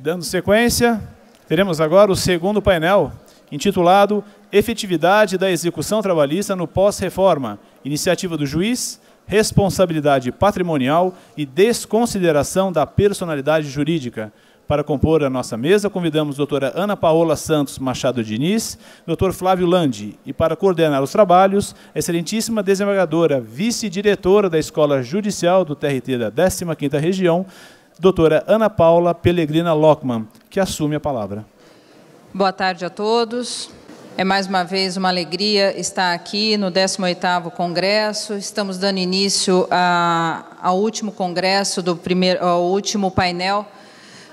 Dando sequência, teremos agora o segundo painel, intitulado Efetividade da Execução Trabalhista no Pós-Reforma, iniciativa do juiz, responsabilidade patrimonial e desconsideração da personalidade jurídica. Para compor a nossa mesa, convidamos a doutora Ana Paola Santos Machado Diniz, doutor Flávio Landi, e para coordenar os trabalhos, a excelentíssima desembargadora, vice-diretora da Escola Judicial do TRT da 15ª Região, doutora Ana Paula Pellegrina Lockman, que assume a palavra. Boa tarde a todos. É mais uma vez uma alegria estar aqui no 18º Congresso. Estamos dando início ao último congresso, ao último painel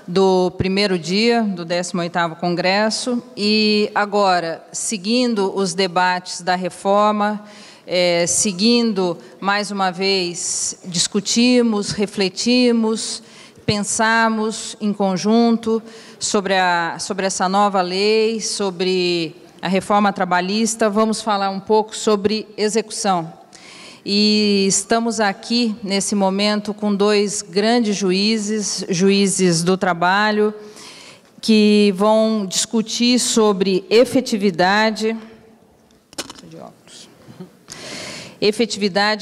do primeiro dia do 18º Congresso. E agora, seguindo os debates da reforma, seguindo, mais uma vez, discutimos, refletimos, pensamos em conjunto sobre essa nova lei, sobre a reforma trabalhista. Vamos falar um pouco sobre execução. E estamos aqui, nesse momento, com dois grandes juízes do trabalho, que vão discutir sobre efetividade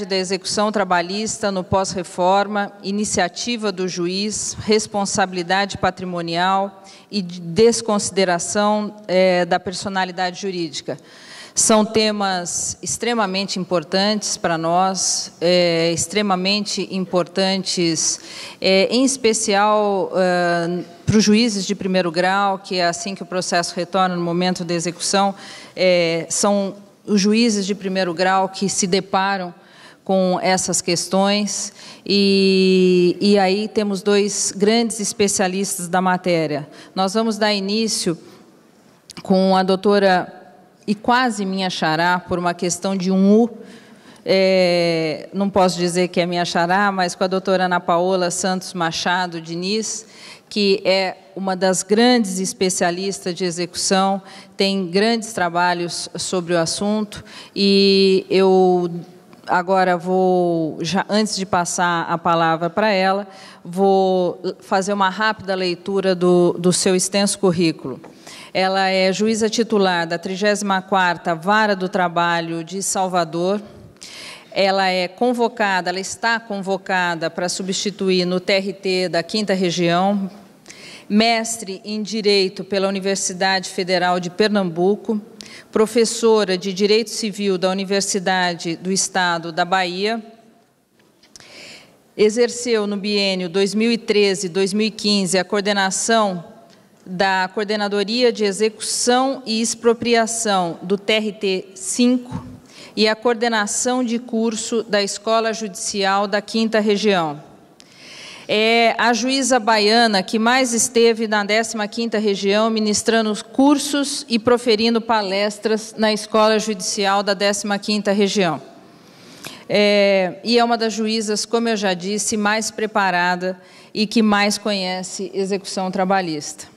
da execução trabalhista no pós-reforma, iniciativa do juiz, responsabilidade patrimonial e desconsideração da personalidade jurídica. São temas extremamente importantes para nós, extremamente importantes, em especial para os juízes de primeiro grau, que é assim que o processo retorna no momento da execução, são os juízes de primeiro grau que se deparam com essas questões, e aí temos dois grandes especialistas da matéria. Nós vamos dar início com a doutora, e quase minha xará, por uma questão de um U, não posso dizer que é minha xará, mas com a doutora Ana Paola Santos Machado Diniz, que é uma das grandes especialistas de execução, tem grandes trabalhos sobre o assunto, e eu agora vou, antes de passar a palavra para ela, vou fazer uma rápida leitura do seu extenso currículo. Ela é juíza titular da 34ª Vara do Trabalho de Salvador. Ela está convocada para substituir no TRT da 5ª Região, mestre em Direito pela Universidade Federal de Pernambuco, professora de Direito Civil da Universidade do Estado da Bahia, exerceu no biênio 2013-2015 a coordenação da Coordenadoria de Execução e Expropriação do TRT 5 e a coordenação de curso da Escola Judicial da 5ª Região. É a juíza baiana que mais esteve na 15ª Região ministrando cursos e proferindo palestras na Escola Judicial da 15ª Região. E é uma das juízas, como eu já disse, mais preparada e que mais conhece execução trabalhista.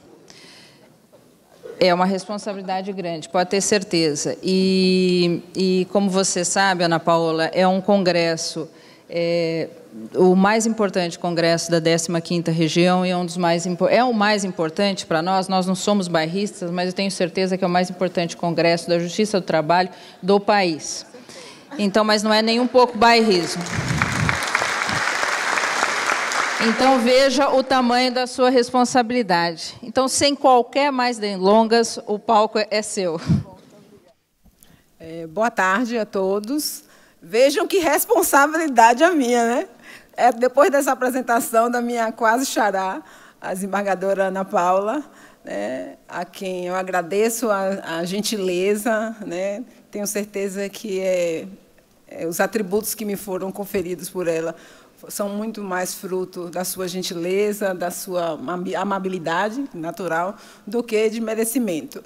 É uma responsabilidade grande, pode ter certeza. E como você sabe, Ana Paola, é um congresso, o mais importante congresso da 15ª Região, e é o mais importante para nós. Nós não somos bairristas, mas eu tenho certeza que é o mais importante congresso da Justiça do Trabalho do país. Então, mas não é nem um pouco bairrismo. Então, veja o tamanho da sua responsabilidade. Então, sem qualquer mais delongas, o palco é seu. Boa tarde a todos. Vejam que responsabilidade a minha, né? Depois dessa apresentação da minha quase xará, a desembargadora Ana Paula, né, a quem eu agradeço a gentileza, né? Tenho certeza que os atributos que me foram conferidos por ela são muito mais fruto da sua gentileza, da sua amabilidade natural, do que de merecimento.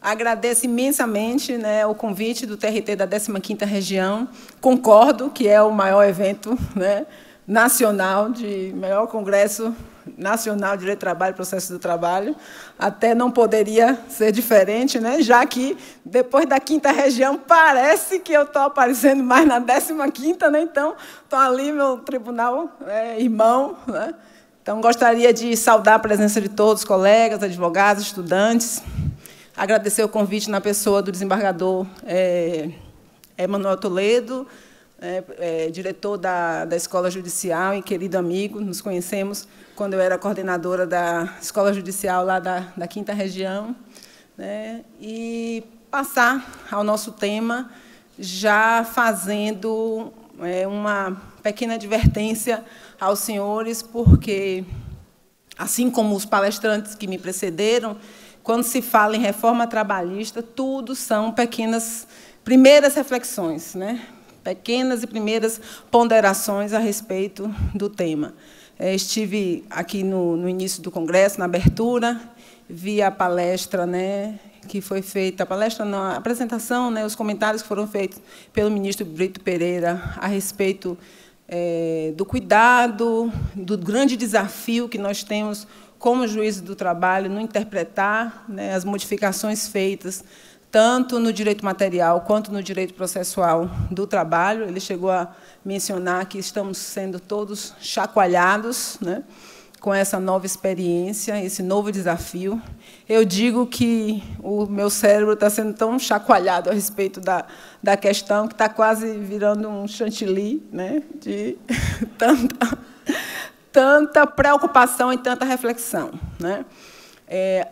Agradeço imensamente, né, o convite do TRT da 15ª Região. Concordo que é o maior evento, né, nacional, maior congresso nacional de Direito do Trabalho e Processo do Trabalho. Até não poderia ser diferente, né, já que, depois da 5ª Região, parece que eu estou aparecendo mais na 15ª, né, então, estou ali, meu tribunal irmão, né, Então, gostaria de saudar a presença de todos, colegas, advogados, estudantes, agradecer o convite na pessoa do desembargador Emanuel Toledo, diretor da Escola Judicial e querido amigo. Nos conhecemos quando eu era coordenadora da Escola Judicial lá da 5ª Região, né, e passar ao nosso tema, já fazendo uma pequena advertência aos senhores, porque, assim como os palestrantes que me precederam, quando se fala em reforma trabalhista, tudo são primeiras reflexões, né? Pequenas e primeiras ponderações a respeito do tema. Estive aqui no início do congresso, na abertura, vi a palestra, né, que foi feita, a apresentação, né, os comentários que foram feitos pelo ministro Brito Pereira a respeito do cuidado, do grande desafio que nós temos como juízes do trabalho no interpretar, né, as modificações feitas tanto no direito material quanto no direito processual do trabalho. Ele chegou a mencionar que estamos sendo todos chacoalhados, né, com essa nova experiência, esse novo desafio. Eu digo que o meu cérebro está sendo tão chacoalhado a respeito da questão que está quase virando um chantilly, né, de tanta preocupação e tanta reflexão, né?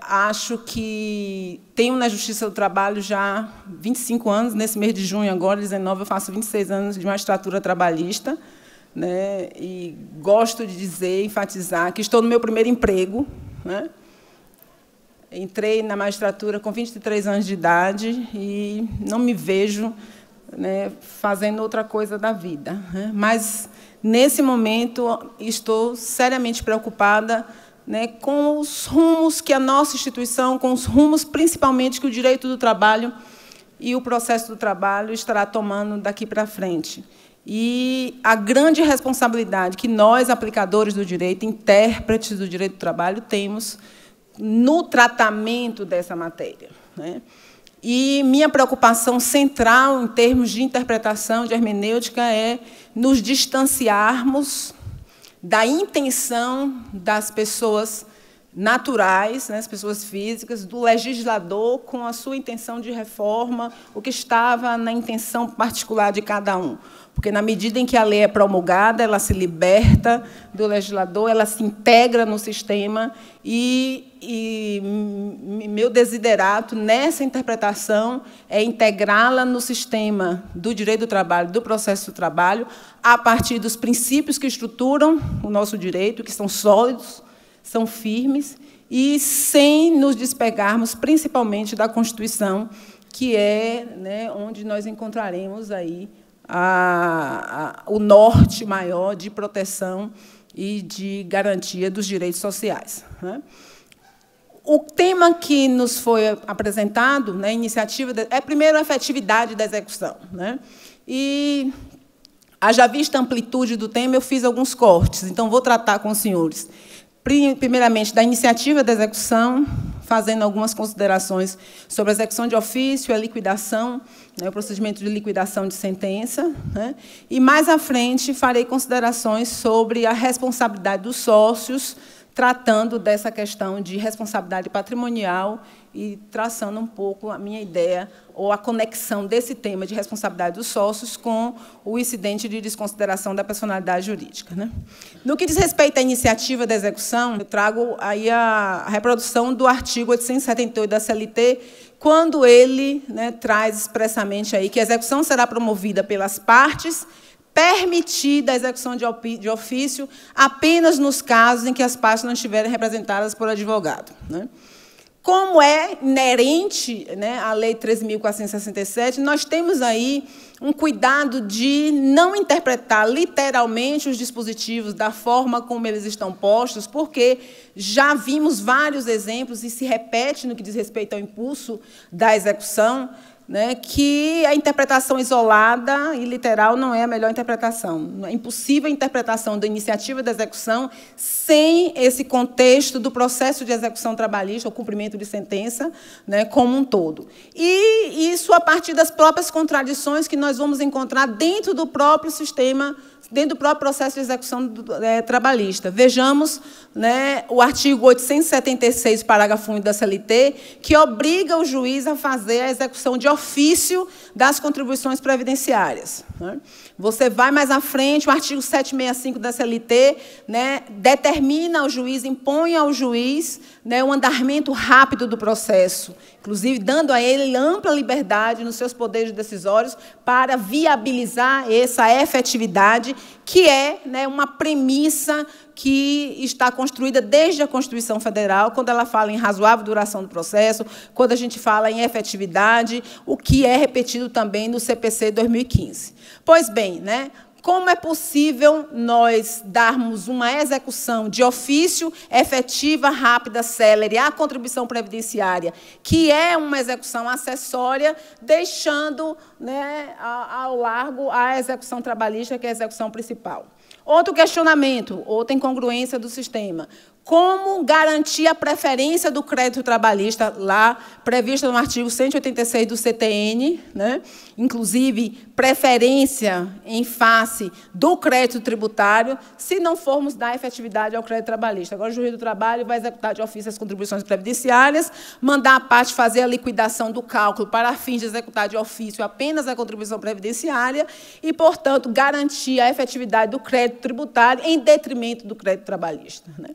Acho que tenho na Justiça do Trabalho já 25 anos, nesse mês de junho, agora, 19, eu faço 26 anos de magistratura trabalhista, né, e gosto de dizer, enfatizar, que estou no meu primeiro emprego, né? Entrei na magistratura com 23 anos de idade e não me vejo, né, fazendo outra coisa da vida, né? Mas, nesse momento, estou seriamente preocupada, né, com os rumos que a nossa instituição, com os rumos, principalmente, que o direito do trabalho e o processo do trabalho estará tomando daqui para frente. E a grande responsabilidade que nós, aplicadores do direito, intérpretes do direito do trabalho, temos no tratamento dessa matéria, né? E minha preocupação central, em termos de interpretação, de hermenêutica, é nos distanciarmos da intenção das pessoas naturais, né, as pessoas físicas, do legislador com a sua intenção de reforma, o que estava na intenção particular de cada um. Porque, na medida em que a lei é promulgada, ela se liberta do legislador, ela se integra no sistema, e meu desiderato nessa interpretação é integrá-la no sistema do direito do trabalho, do processo do trabalho, a partir dos princípios que estruturam o nosso direito, que são sólidos, são firmes, e sem nos despegarmos, principalmente, da Constituição, que é, né, onde nós encontraremos aí o norte maior de proteção e de garantia dos direitos sociais, né? O tema que nos foi apresentado, né, iniciativa, primeiro a efetividade da execução, né? E, haja vista a amplitude do tema, eu fiz alguns cortes, então vou tratar com os senhores, primeiramente, da iniciativa da execução, fazendo algumas considerações sobre a execução de ofício, a liquidação, né, o procedimento de liquidação de sentença, né, e, mais à frente, farei considerações sobre a responsabilidade dos sócios, tratando dessa questão de responsabilidade patrimonial e traçando um pouco a minha ideia, ou a conexão desse tema de responsabilidade dos sócios com o incidente de desconsideração da personalidade jurídica, né? No que diz respeito à iniciativa da execução, eu trago aí a reprodução do artigo 878 da CLT, quando ele, né, traz expressamente aí que a execução será promovida pelas partes, permitida a execução de ofício apenas nos casos em que as partes não estiverem representadas por advogado, né? Como é inerente, né, à Lei 13.467, nós temos aí um cuidado de não interpretar literalmente os dispositivos da forma como eles estão postos, porque já vimos vários exemplos, e se repete no que diz respeito ao impulso da execução, né, que a interpretação isolada e literal não é a melhor interpretação. É impossível a interpretação da iniciativa da execução sem esse contexto do processo de execução trabalhista, o cumprimento de sentença, né, como um todo. E isso a partir das próprias contradições que nós vamos encontrar dentro do próprio sistema, dentro do próprio processo de execução trabalhista. Vejamos, né, o artigo 876, parágrafo 1 da CLT, que obriga o juiz a fazer a execução de ofício das contribuições previdenciárias. Né? Você vai mais à frente, o artigo 765 da CLT, né, determina ao juiz, impõe ao juiz, né, um andamento rápido do processo, inclusive dando a ele ampla liberdade nos seus poderes decisórios para viabilizar essa efetividade, que é, né, uma premissa que está construída desde a Constituição Federal, quando ela fala em razoável duração do processo, quando a gente fala em efetividade, o que é repetido também no CPC 2015. Pois bem, né, como é possível nós darmos uma execução de ofício efetiva, rápida, célere à contribuição previdenciária, que é uma execução acessória, deixando, né, ao largo a execução trabalhista, que é a execução principal? Outro questionamento, outra incongruência do sistema. Como garantir a preferência do crédito trabalhista, lá prevista no artigo 186 do CTN, né? Inclusive preferência em face do crédito tributário, se não formos dar efetividade ao crédito trabalhista. Agora, o juiz do trabalho vai executar de ofício as contribuições previdenciárias, mandar a parte fazer a liquidação do cálculo para fins de executar de ofício apenas a contribuição previdenciária e, portanto, garantir a efetividade do crédito tributário em detrimento do crédito trabalhista, né?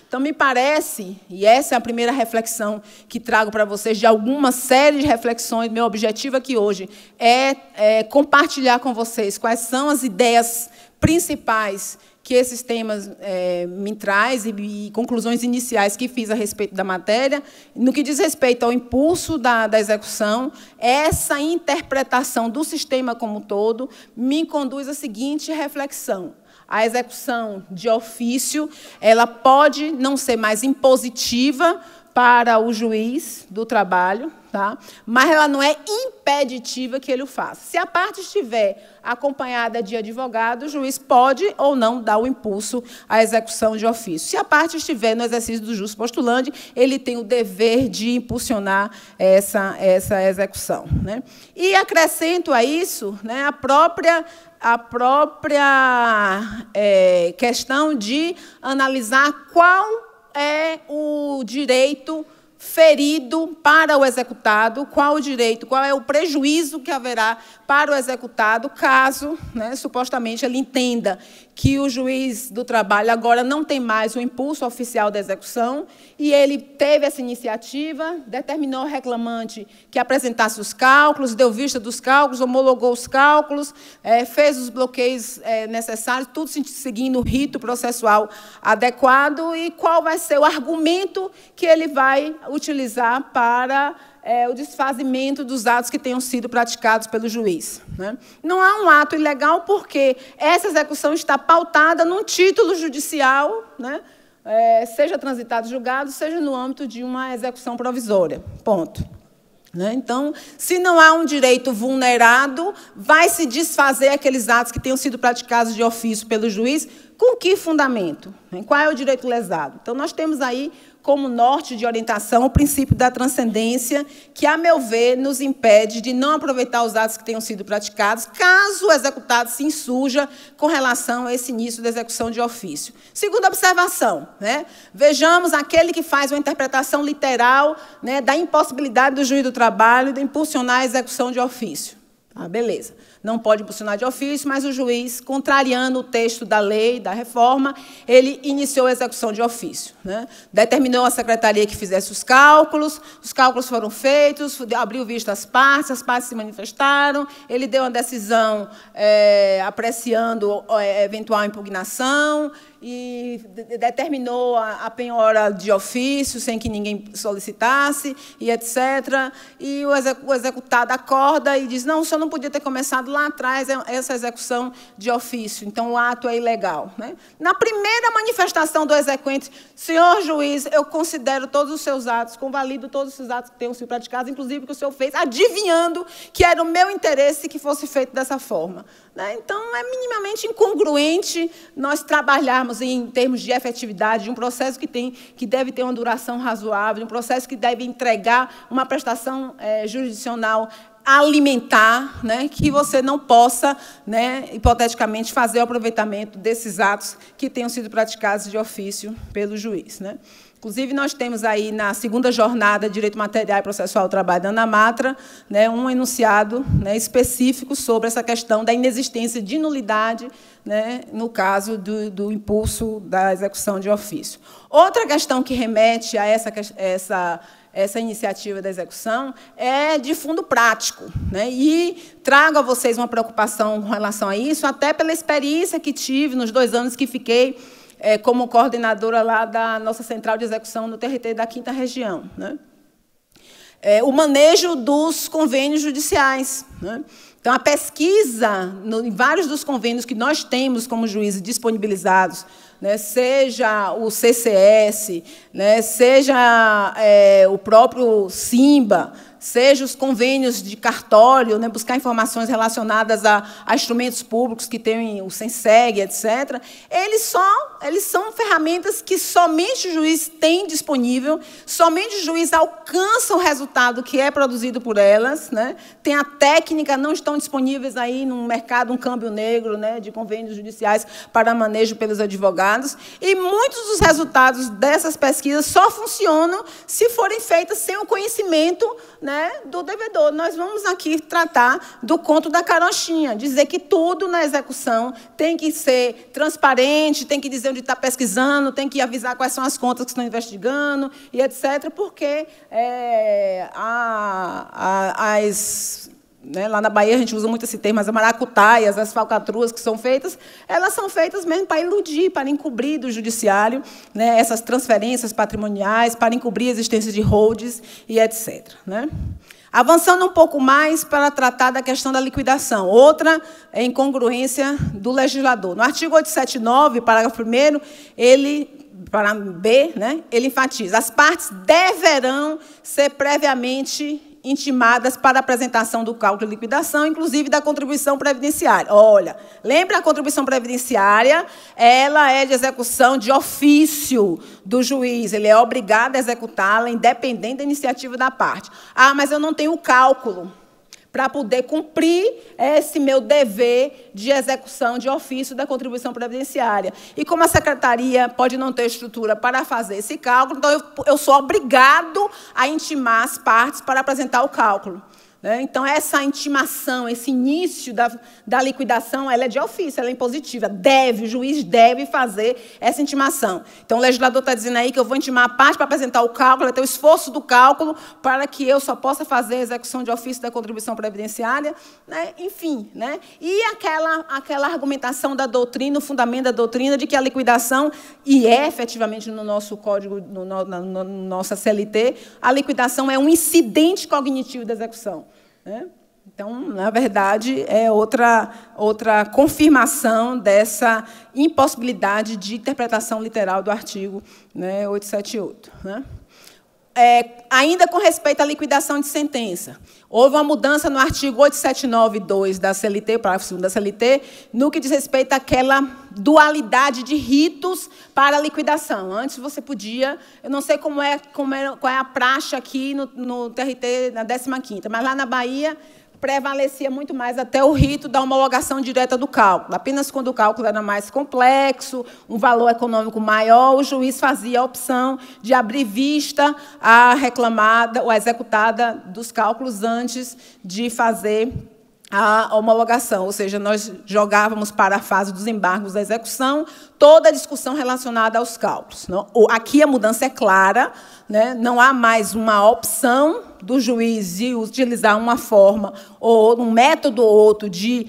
Então, me parece, e essa é a primeira reflexão que trago para vocês, de alguma série de reflexões, meu objetivo aqui hoje é compartilhar com vocês quais são as ideias principais que esses temas me traz e conclusões iniciais que fiz a respeito da matéria. No que diz respeito ao impulso da execução, essa interpretação do sistema como um todo me conduz à seguinte reflexão. A execução de ofício, ela pode não ser mais impositiva para o juiz do trabalho, tá? Mas ela não é impeditiva que ele o faça. Se a parte estiver acompanhada de advogado, o juiz pode ou não dar o impulso à execução de ofício. Se a parte estiver no exercício do jus postulandi, ele tem o dever de impulsionar essa execução, né? E acrescento a isso, né, a própria questão de analisar qual é o direito ferido para o executado, qual é o prejuízo que haverá para o executado, caso, né, supostamente, ele entenda que o juiz do trabalho agora não tem mais o impulso oficial da execução, e ele teve essa iniciativa, determinou ao reclamante que apresentasse os cálculos, deu vista dos cálculos, homologou os cálculos, fez os bloqueios necessários, tudo seguindo o rito processual adequado, e qual vai ser o argumento que ele vai utilizar para o desfazimento dos atos que tenham sido praticados pelo juiz, né? Não há um ato ilegal porque essa execução está pautada num título judicial, né? Seja transitado julgado, seja no âmbito de uma execução provisória. Ponto. Né? Então, se não há um direito vulnerado, vai se desfazer aqueles atos que tenham sido praticados de ofício pelo juiz, com que fundamento? Qual é o direito lesado? Então, nós temos aí como norte de orientação o princípio da transcendência, que, a meu ver, nos impede de não aproveitar os atos que tenham sido praticados, caso o executado se insurja com relação a esse início da execução de ofício. Segunda observação, né? Vejamos aquele que faz uma interpretação literal, né, da impossibilidade do juiz do trabalho de impulsionar a execução de ofício. Ah, beleza. Não pode impulsionar de ofício, mas o juiz, contrariando o texto da lei, da reforma, ele iniciou a execução de ofício, né? Determinou a secretaria que fizesse os cálculos foram feitos, abriu vista às partes se manifestaram, ele deu uma decisão apreciando eventual impugnação, e determinou a penhora de ofício, sem que ninguém solicitasse, e etc. E o executado acorda e diz, não, o senhor não podia ter começado lá atrás essa execução de ofício, então o ato é ilegal. Né? Na primeira manifestação do exequente, senhor juiz, eu considero todos os seus atos, convalido todos os seus atos que tenham sido praticados, inclusive que o senhor fez, adivinhando que era o meu interesse que fosse feito dessa forma. Né? Então, é minimamente incongruente nós trabalharmos em termos de efetividade, de um processo que deve ter uma duração razoável, de um processo que deve entregar uma prestação jurisdicional alimentar, né, que você não possa, né, hipoteticamente, fazer o aproveitamento desses atos que tenham sido praticados de ofício pelo juiz. Né? Inclusive, nós temos aí, na segunda jornada de Direito Material e Processual do Trabalho da ANAMATRA, né, um enunciado, né, específico sobre essa questão da inexistência de nulidade, né, no caso do impulso da execução de ofício. Outra questão que remete a essa iniciativa da execução é de fundo prático. Né? E trago a vocês uma preocupação com relação a isso, até pela experiência que tive nos 2 anos que fiquei como coordenadora lá da nossa central de execução no TRT da 5ª Região. Né? O manejo dos convênios judiciais. Né? Então, a pesquisa em vários dos convênios que nós temos como juízes disponibilizados, né, seja o CCS, né, seja o próprio SIMBA, seja os convênios de cartório, né, buscar informações relacionadas a instrumentos públicos que tem o SENSEG, etc., eles são ferramentas que somente o juiz tem disponível, somente o juiz alcança o resultado que é produzido por elas, né, tem a técnica, não estão disponíveis aí no mercado um câmbio negro, né, de convênios judiciais para manejo pelos advogados, e muitos dos resultados dessas pesquisas só funcionam se forem feitas sem o conhecimento, né, do devedor. Nós vamos aqui tratar do conto da carochinha, dizer que tudo na execução tem que ser transparente, tem que dizer onde está pesquisando, tem que avisar quais são as contas que estão investigando, e etc., porque né, lá na Bahia a gente usa muito esse termo, as maracutaias, as falcatruas que são feitas, elas são feitas mesmo para iludir, para encobrir do judiciário, né, essas transferências patrimoniais, para encobrir a existência de holdings e etc. Né? Avançando um pouco mais para tratar da questão da liquidação. Outra incongruência do legislador. No artigo 879, parágrafo 1º, para B, né, ele enfatiza: as partes deverão ser previamente intimadas para a apresentação do cálculo de liquidação, inclusive da contribuição previdenciária. Olha, lembra, a contribuição previdenciária, ela é de execução de ofício do juiz, ele é obrigado a executá-la, independente da iniciativa da parte. Ah, mas eu não tenho o cálculo para poder cumprir esse meu dever de execução de ofício da contribuição previdenciária. E como a secretaria pode não ter estrutura para fazer esse cálculo, então eu sou obrigado a intimar as partes para apresentar o cálculo. Então, essa intimação, esse início da liquidação, ela é de ofício, ela é impositiva. O juiz deve fazer essa intimação. Então, o legislador está dizendo aí que eu vou intimar a parte para apresentar o cálculo, vai ter o esforço do cálculo para que eu só possa fazer a execução de ofício da contribuição previdenciária, né? Enfim. Né? E aquela argumentação da doutrina, o fundamento da doutrina de que a liquidação, e é efetivamente no nosso código, na nossa CLT, a liquidação é um incidente cognitivo da execução. Então, na verdade, é outra confirmação dessa impossibilidade de interpretação literal do artigo, né, 878. Né? Ainda com respeito à liquidação de sentença, houve uma mudança no artigo 879.2 da CLT, parágrafo 2º da CLT, no que diz respeito àquela dualidade de ritos para a liquidação. Antes você podia, eu não sei qual é a praxe aqui no TRT na 15ª, mas lá na Bahia prevalecia muito mais até o rito da homologação direta do cálculo. Apenas quando o cálculo era mais complexo, um valor econômico maior, o juiz fazia a opção de abrir vista à reclamada ou à executada dos cálculos antes de fazer a homologação, ou seja, nós jogávamos para a fase dos embargos da execução toda a discussão relacionada aos cálculos. Aqui a mudança é clara, né? Não há mais uma opção do juiz de utilizar uma forma ou um método ou outro de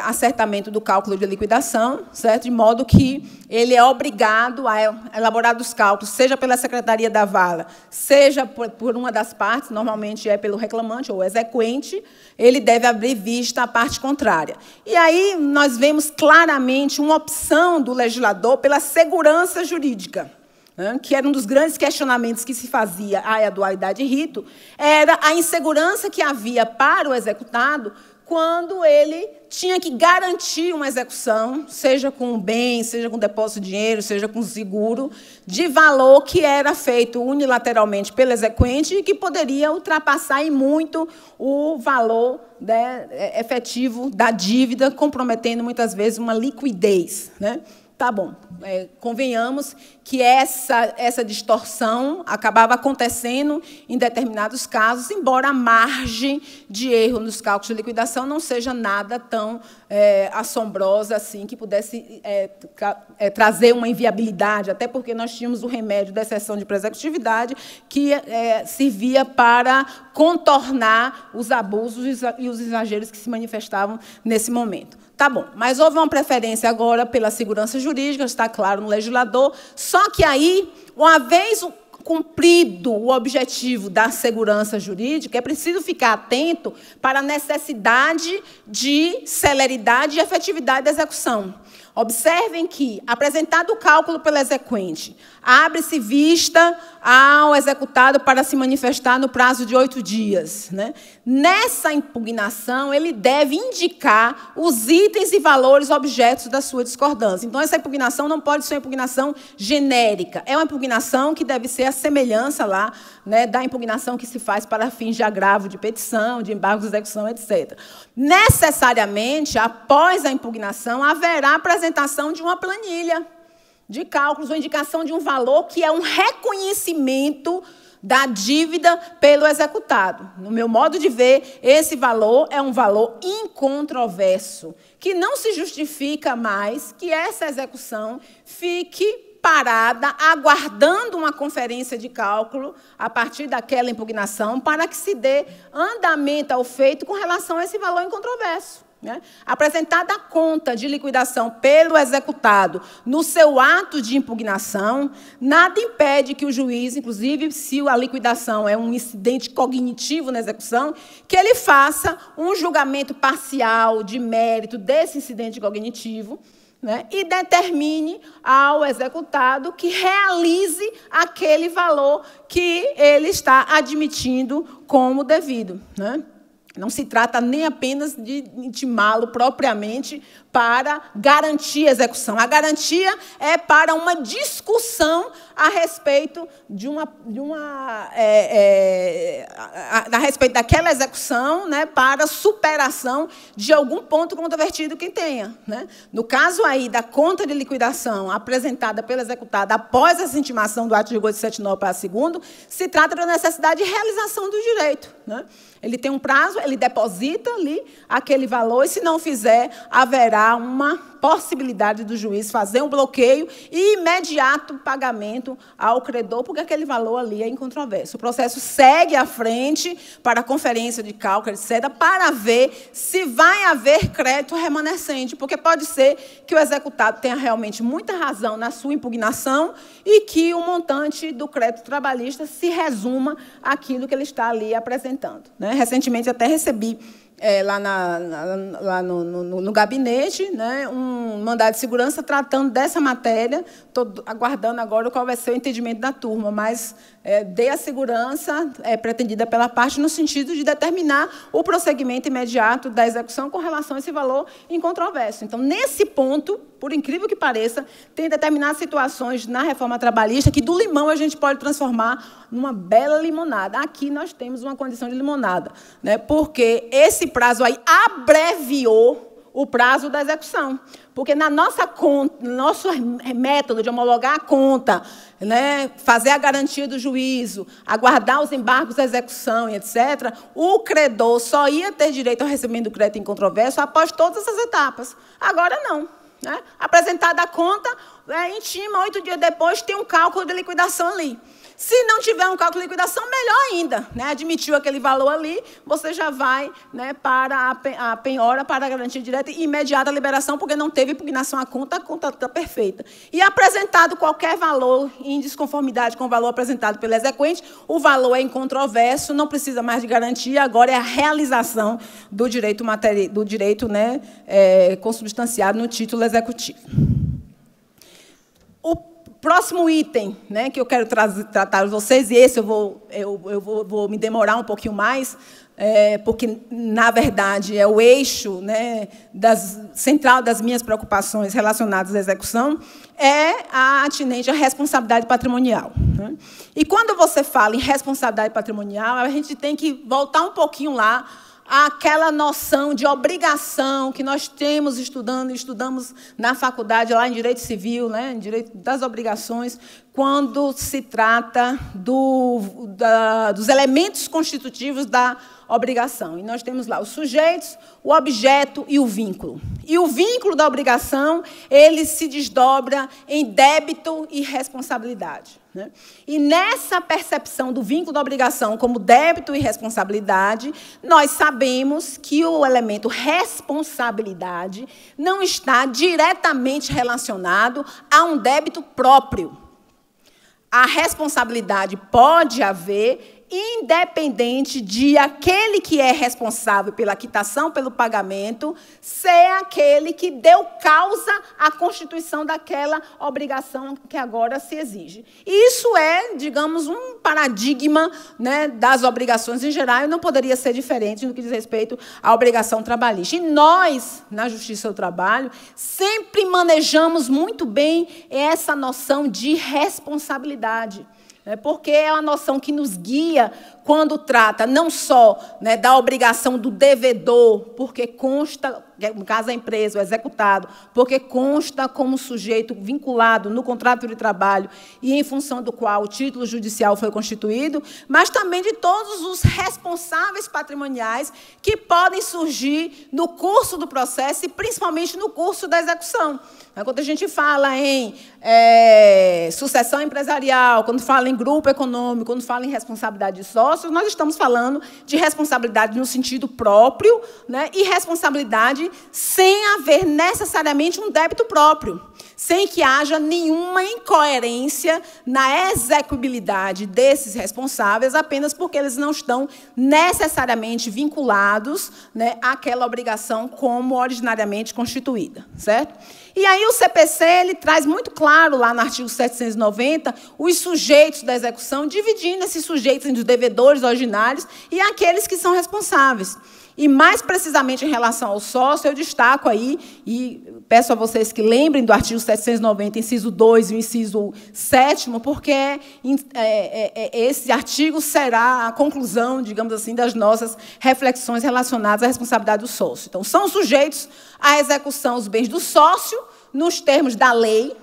acertamento do cálculo de liquidação, certo? De modo que ele é obrigado a elaborar os cálculos, seja pela Secretaria da Vala, seja por uma das partes, normalmente é pelo reclamante ou exequente, ele deve abrir vista à parte contrária. E aí nós vemos claramente uma opção do legislador pela segurança jurídica, né, que era um dos grandes questionamentos que se fazia à dualidade rito, era a insegurança que havia para o executado quando ele tinha que garantir uma execução, seja com bem, seja com depósito de dinheiro, seja com seguro, de valor que era feito unilateralmente pelo exequente e que poderia ultrapassar em muito o valor, né, efetivo da dívida, comprometendo, muitas vezes, uma liquidez, né? Tá bom, convenhamos que essa distorção acabava acontecendo em determinados casos, embora a margem de erro nos cálculos de liquidação não seja nada tão assombrosa assim, que pudesse trazer uma inviabilidade, até porque nós tínhamos o remédio da exceção de pré-executividade, que servia para contornar os abusos e os exageros que se manifestavam nesse momento. Tá bom, mas houve uma preferência agora pela segurança jurídica, está claro no legislador, só que aí, uma vez cumprido o objetivo da segurança jurídica, é preciso ficar atento para a necessidade de celeridade e efetividade da execução. Observem que, apresentado o cálculo pelo exequente, abre-se vista ao executado para se manifestar no prazo de 8 dias. Né? Nessa impugnação, ele deve indicar os itens e valores objetos da sua discordância. Então, essa impugnação não pode ser uma impugnação genérica. É uma impugnação que deve ser a semelhança lá, né, da impugnação que se faz para fins de agravo de petição, de embargo de execução, etc. Necessariamente, após a impugnação, haverá a apresentação de uma planilha de cálculos, ou indicação de um valor que é um reconhecimento da dívida pelo executado. No meu modo de ver, esse valor é um valor incontroverso, que não se justifica mais que essa execução fique parada, aguardando uma conferência de cálculo a partir daquela impugnação para que se dê andamento ao feito com relação a esse valor incontroverso. Né? Apresentada a conta de liquidação pelo executado no seu ato de impugnação, nada impede que o juiz, inclusive se a liquidação é um incidente cognitivo na execução, que ele faça um julgamento parcial de mérito desse incidente cognitivo, né, e determine ao executado que realize aquele valor que ele está admitindo como devido. Né? Não se trata nem apenas de intimá-lo propriamente para garantir a execução. A garantia é para uma discussão a respeito a respeito daquela execução, né, para superação de algum ponto controvertido que tenha. Né? No caso aí da conta de liquidação apresentada pelo executado após essa intimação do artigo 879, parágrafo 2º, se trata da necessidade de realização do direito. Né? Ele tem um prazo, ele deposita ali aquele valor, e, se não fizer, haverá uma possibilidade do juiz fazer um bloqueio e imediato pagamento ao credor, porque aquele valor ali é incontroverso. O processo segue à frente para a conferência de cálculo, etc., para ver se vai haver crédito remanescente, porque pode ser que o executado tenha realmente muita razão na sua impugnação e que o montante do crédito trabalhista se resuma àquilo que ele está ali apresentando. Né? Recentemente, até recebi lá no gabinete, né, um mandado de segurança tratando dessa matéria. Estou aguardando agora qual vai ser o entendimento da turma, mas dei a segurança pretendida pela parte no sentido de determinar o prosseguimento imediato da execução com relação a esse valor incontroverso. Então, nesse ponto, por incrível que pareça, tem determinadas situações na reforma trabalhista que do limão a gente pode transformar numa bela limonada. Aqui nós temos uma condição de limonada, né, porque esse prazo aí abreviou o prazo da execução. Porque na nossa conta, no nosso método de homologar a conta, né, fazer a garantia do juízo, aguardar os embargos da execução, e etc., o credor só ia ter direito ao recebimento do crédito incontroverso após todas essas etapas. Agora, não. Né? Apresentada a conta, intima, 8 dias depois, tem um cálculo de liquidação ali. Se não tiver um cálculo de liquidação, melhor ainda, né? Admitiu aquele valor ali, você já vai, né, para a penhora, para a garantia direta e imediata liberação, porque não teve impugnação à conta, a conta está perfeita. E apresentado qualquer valor em desconformidade com o valor apresentado pelo exequente, o valor é incontroverso, não precisa mais de garantia, agora é a realização do direito, né, consubstanciado no título executivo. O próximo item, né, que eu quero tratar vocês, e esse eu vou me demorar um pouquinho mais, porque, na verdade, é o eixo, né, central das minhas preocupações relacionadas à execução, é a atinente à responsabilidade patrimonial. Né? E, quando você fala em responsabilidade patrimonial, a gente tem que voltar um pouquinho lá àquela noção de obrigação que nós temos estudamos na faculdade, lá em Direito Civil, né, em Direito das Obrigações, quando se trata dos elementos constitutivos da obrigação. E nós temos lá os sujeitos, o objeto e o vínculo. E o vínculo da obrigação, ele se desdobra em débito e responsabilidade. Né? E nessa percepção do vínculo da obrigação como débito e responsabilidade, nós sabemos que o elemento responsabilidade não está diretamente relacionado a um débito próprio. A responsabilidade pode haver independente de aquele que é responsável pela quitação, pelo pagamento, ser aquele que deu causa à constituição daquela obrigação que agora se exige. Isso é, digamos, um paradigma, né, das obrigações em geral, e não poderia ser diferente no que diz respeito à obrigação trabalhista. E nós, na Justiça do Trabalho, sempre manejamos muito bem essa noção de responsabilidade. Porque é uma noção que nos guia quando trata não só, né, da obrigação do devedor, porque consta, no caso da empresa, o executado, porque consta como sujeito vinculado no contrato de trabalho e em função do qual o título judicial foi constituído, mas também de todos os responsáveis patrimoniais que podem surgir no curso do processo e principalmente no curso da execução. Quando a gente fala em sucessão empresarial, quando fala em grupo econômico, quando fala em responsabilidade de sócios, nós estamos falando de responsabilidade no sentido próprio, né, e responsabilidade sem haver necessariamente um débito próprio, sem que haja nenhuma incoerência na execuibilidade desses responsáveis, apenas porque eles não estão necessariamente vinculados, né, àquela obrigação como originariamente constituída, certo? E aí o CPC ele traz muito claro, lá no artigo 790, os sujeitos da execução, dividindo esses sujeitos entre os devedores originários e aqueles que são responsáveis. E, mais precisamente, em relação ao sócio, eu destaco aí, e peço a vocês que lembrem do artigo 790, inciso 2 e o inciso 7º, porque esse artigo será a conclusão, digamos assim, das nossas reflexões relacionadas à responsabilidade do sócio. Então, são sujeitos à execução os bens do sócio, nos termos da lei,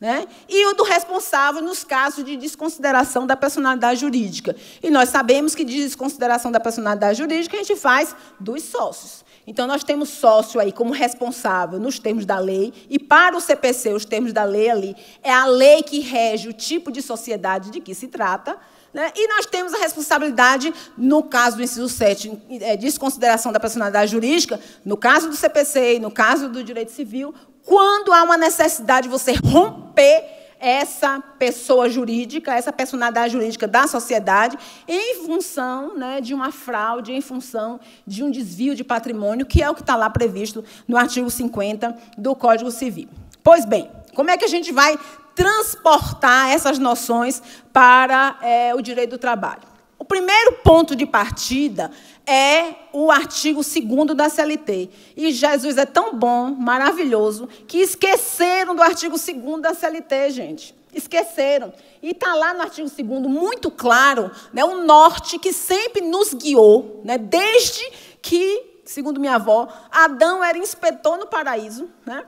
né? E o do responsável nos casos de desconsideração da personalidade jurídica. E nós sabemos que de desconsideração da personalidade jurídica a gente faz dos sócios. Então, nós temos sócio aí como responsável nos termos da lei, e para o CPC, os termos da lei ali, é a lei que rege o tipo de sociedade de que se trata, né? E nós temos a responsabilidade, no caso do inciso 7, desconsideração da personalidade jurídica, no caso do CPC e no caso do direito civil, quando há uma necessidade de você romper essa pessoa jurídica, essa personalidade jurídica da sociedade, em função, né, de uma fraude, em função de um desvio de patrimônio, que é o que está lá previsto no artigo 50 do Código Civil. Pois bem, como é que a gente vai transportar essas noções para o direito do trabalho? O primeiro ponto de partida é o artigo 2º da CLT. E Jesus é tão bom, maravilhoso, que esqueceram do artigo 2º da CLT, gente. Esqueceram. E está lá no artigo 2º, muito claro, né, o norte que sempre nos guiou, né, desde que, segundo minha avó, Adão era inspetor no paraíso, né?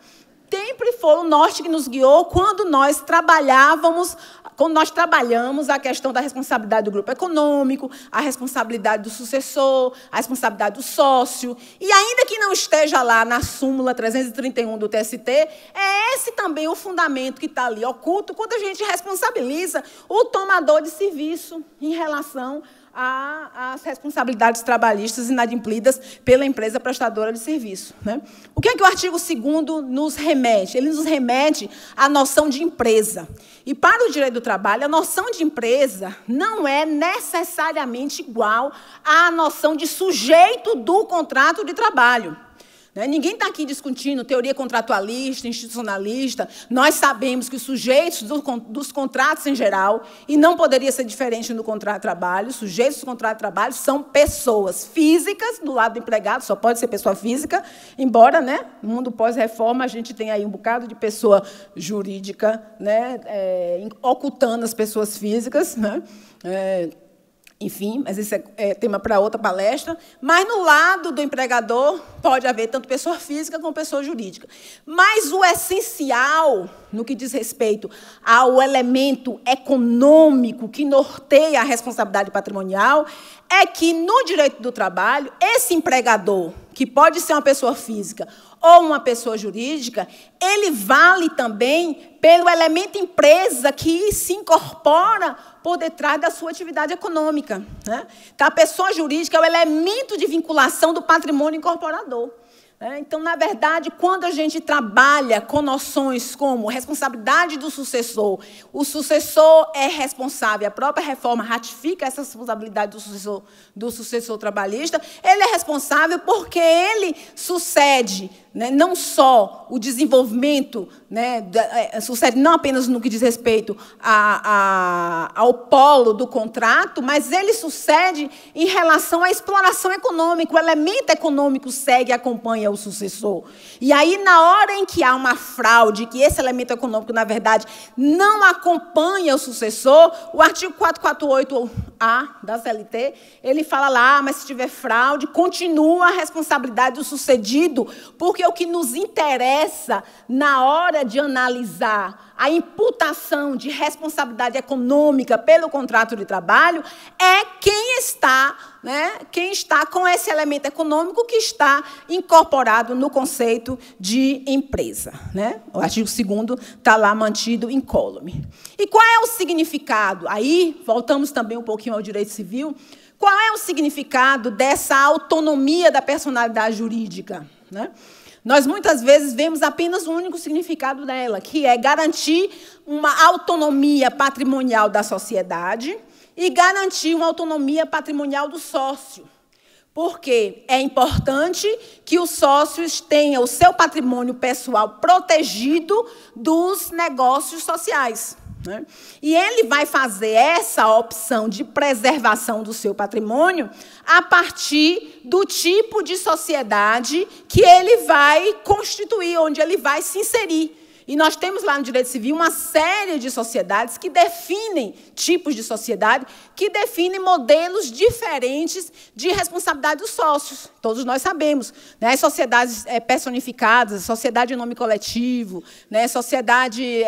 Sempre foi o norte que nos guiou quando nós trabalhávamos quando nós trabalhamos a questão da responsabilidade do grupo econômico, a responsabilidade do sucessor, a responsabilidade do sócio, e ainda que não esteja lá na súmula 331 do TST, é esse também o fundamento que está ali oculto quando a gente responsabiliza o tomador de serviço em relação às responsabilidades trabalhistas inadimplidas pela empresa prestadora de serviço, né? O que é que o artigo 2º nos remete? Ele nos remete à noção de empresa. E, para o direito do trabalho, a noção de empresa não é necessariamente igual à noção de sujeito do contrato de trabalho. Ninguém está aqui discutindo teoria contratualista, institucionalista. Nós sabemos que os sujeitos dos contratos em geral, e não poderia ser diferente no contrato de trabalho, os sujeitos dos contratos de trabalho são pessoas físicas, do lado do empregado, só pode ser pessoa física, embora, né, no mundo pós-reforma a gente tem aí um bocado de pessoa jurídica, né, ocultando as pessoas físicas, né, enfim, mas esse é tema para outra palestra. Mas, no lado do empregador, pode haver tanto pessoa física como pessoa jurídica. Mas o essencial, no que diz respeito ao elemento econômico que norteia a responsabilidade patrimonial, é que, no direito do trabalho, esse empregador, que pode ser uma pessoa física ou uma pessoa jurídica, ele vale também pelo elemento empresa que se incorpora por detrás da sua atividade econômica, né? Então, a pessoa jurídica é o elemento de vinculação do patrimônio incorporador. Então, na verdade, quando a gente trabalha com noções como responsabilidade do sucessor, o sucessor é responsável, a própria reforma ratifica essa responsabilidade do sucessor trabalhista, ele é responsável porque ele sucede, né, não só o desenvolvimento, né, sucede não apenas no que diz respeito ao polo do contrato, mas ele sucede em relação à exploração econômica. O elemento econômico segue e acompanha o sucessor. E aí, na hora em que há uma fraude, que esse elemento econômico, na verdade, não acompanha o sucessor, o artigo 448-A da CLT, ele fala lá, mas se tiver fraude, continua a responsabilidade do sucedido, porque o que nos interessa na hora de analisar a imputação de responsabilidade econômica pelo contrato de trabalho é quem está, né, quem está com esse elemento econômico que está incorporado no conceito de empresa, né? O artigo 2º está lá mantido incólume. E qual é o significado? Aí, voltamos também um pouquinho ao direito civil. Qual é o significado dessa autonomia da personalidade jurídica, né? Nós, muitas vezes, vemos apenas um único significado dela, que é garantir uma autonomia patrimonial da sociedade e garantir uma autonomia patrimonial do sócio. Porque é importante que os sócios tenham o seu patrimônio pessoal protegido dos negócios sociais, né? E ele vai fazer essa opção de preservação do seu patrimônio a partir do tipo de sociedade que ele vai constituir, onde ele vai se inserir. E nós temos lá no direito civil uma série de sociedades que definem tipos de sociedade, que definem modelos diferentes de responsabilidade dos sócios. Todos nós sabemos, né? As sociedades personificadas, sociedade em nome coletivo, né? Sociedade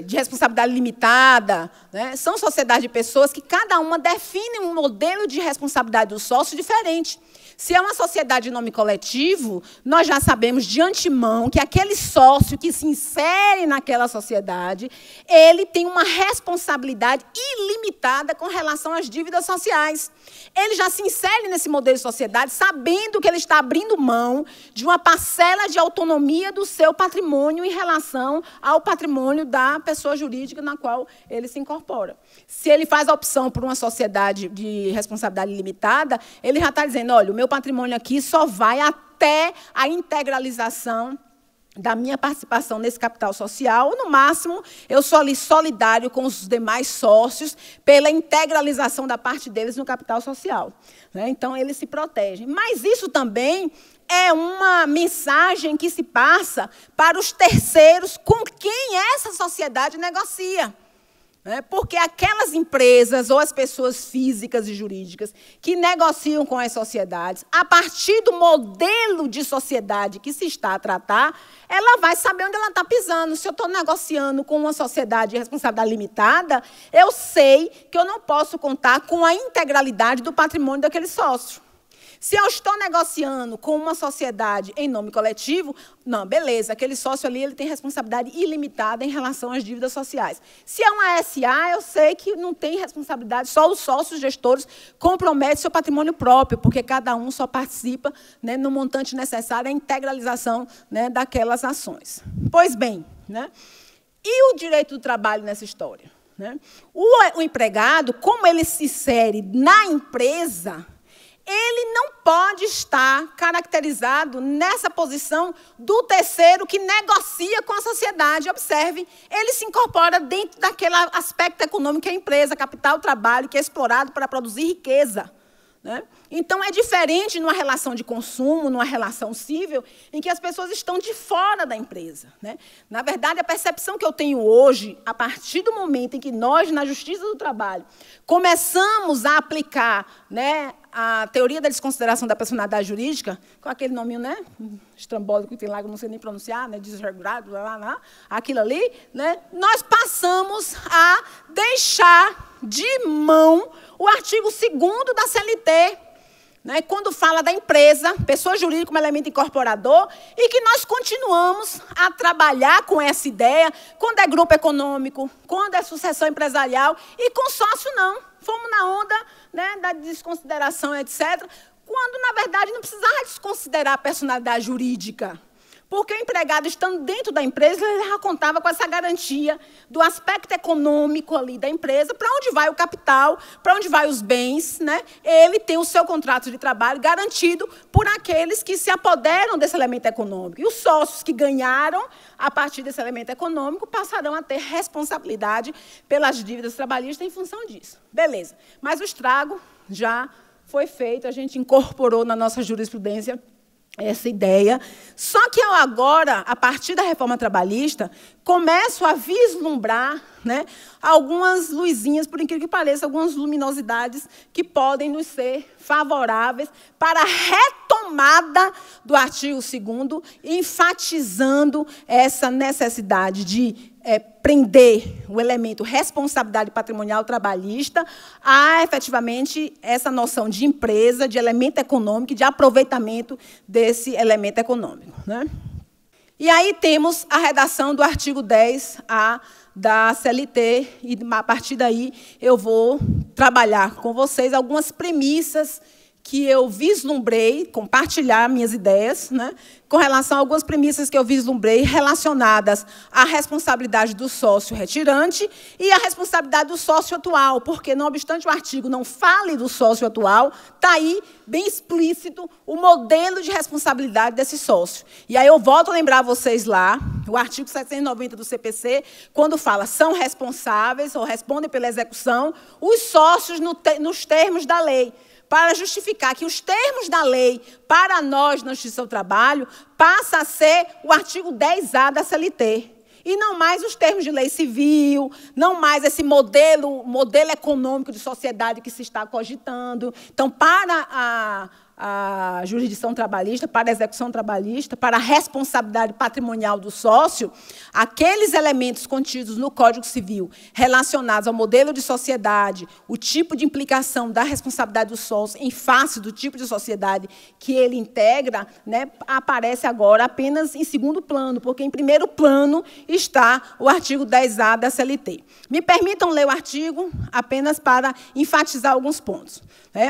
de responsabilidade limitada, né? São sociedades de pessoas que cada uma define um modelo de responsabilidade do sócio diferente. Se é uma sociedade de nome coletivo, nós já sabemos de antemão que aquele sócio que se insere naquela sociedade, ele tem uma responsabilidade ilimitada com relação às dívidas sociais. Ele já se insere nesse modelo de sociedade sabendo que ele está abrindo mão de uma parcela de autonomia do seu patrimônio em relação ao patrimônio da pessoa jurídica na qual ele se incorpora. Se ele faz a opção por uma sociedade de responsabilidade limitada, ele já está dizendo, olha, o meu patrimônio aqui só vai até a integralização da minha participação nesse capital social, ou, no máximo, eu sou ali solidário com os demais sócios pela integralização da parte deles no capital social, né? Então, eles se protegem. Mas isso também é uma mensagem que se passa para os terceiros com quem essa sociedade negocia. Porque aquelas empresas ou as pessoas físicas e jurídicas que negociam com as sociedades, a partir do modelo de sociedade que se está a tratar, ela vai saber onde ela está pisando. Se eu estou negociando com uma sociedade de responsabilidade limitada, eu sei que eu não posso contar com a integralidade do patrimônio daquele sócio. Se eu estou negociando com uma sociedade em nome coletivo, não, beleza, aquele sócio ali ele tem responsabilidade ilimitada em relação às dívidas sociais. Se é uma SA, eu sei que não tem responsabilidade, só os sócios gestores comprometem seu patrimônio próprio, porque cada um só participa, né, no montante necessário à integralização, né, daquelas ações. Pois bem, né, e o direito do trabalho nessa história? Né? O empregado, como ele se insere na empresa, ele não pode estar caracterizado nessa posição do terceiro que negocia com a sociedade. Observe, ele se incorpora dentro daquele aspecto econômico que é a empresa, capital, trabalho, que é explorado para produzir riqueza. Né? Então, é diferente numa relação de consumo, numa relação civil, em que as pessoas estão de fora da empresa. Né? Na verdade, a percepção que eu tenho hoje, a partir do momento em que nós, na Justiça do Trabalho, começamos a aplicar, né, a teoria da desconsideração da personalidade jurídica, com aquele nominho, né, estrambólico que tem lá, que eu não sei nem pronunciar, né, desregulado, aquilo ali, né, nós passamos a deixar de mão o artigo 2º da CLT, né, quando fala da empresa, pessoa jurídica como elemento incorporador, e que nós continuamos a trabalhar com essa ideia, quando é grupo econômico, quando é sucessão empresarial, e com sócio não. Fomos na onda, né, da desconsideração, etc., quando, na verdade, não precisava desconsiderar a personalidade jurídica. Porque o empregado, estando dentro da empresa, ele já contava com essa garantia do aspecto econômico ali da empresa, para onde vai o capital, para onde vai os bens, né? Ele tem o seu contrato de trabalho garantido por aqueles que se apoderam desse elemento econômico. E os sócios que ganharam a partir desse elemento econômico passarão a ter responsabilidade pelas dívidas trabalhistas em função disso. Beleza. Mas o estrago já foi feito, a gente incorporou na nossa jurisprudência essa ideia. Só que eu agora, a partir da reforma trabalhista, começo a vislumbrar, né, algumas luzinhas, por incrível que pareça, algumas luminosidades que podem nos ser favoráveis para a retomada do artigo 2º, enfatizando essa necessidade de prender o elemento responsabilidade patrimonial trabalhista a, efetivamente, essa noção de empresa, de elemento econômico, de aproveitamento desse elemento econômico. Né? E aí temos a redação do artigo 10A da CLT, e, a partir daí, eu vou trabalhar com vocês algumas premissas que eu vislumbrei, compartilhar minhas ideias, né, com relação a algumas premissas que eu vislumbrei relacionadas à responsabilidade do sócio retirante e à responsabilidade do sócio atual, porque, não obstante o artigo não fale do sócio atual, está aí bem explícito o modelo de responsabilidade desse sócio. E aí eu volto a lembrar a vocês lá, o artigo 790 do CPC, quando fala são responsáveis ou respondem pela execução os sócios nos termos da lei, para justificar que os termos da lei, para nós, na Justiça do Trabalho, passa a ser o artigo 10A da CLT. E não mais os termos de lei civil, não mais esse modelo econômico de sociedade que se está cogitando. Então, para a jurisdição trabalhista, para a execução trabalhista, para a responsabilidade patrimonial do sócio, aqueles elementos contidos no Código Civil relacionados ao modelo de sociedade, o tipo de implicação da responsabilidade do sócio em face do tipo de sociedade que ele integra, né, aparece agora apenas em segundo plano, porque em primeiro plano está o artigo 10A da CLT. Me permitam ler o artigo apenas para enfatizar alguns pontos.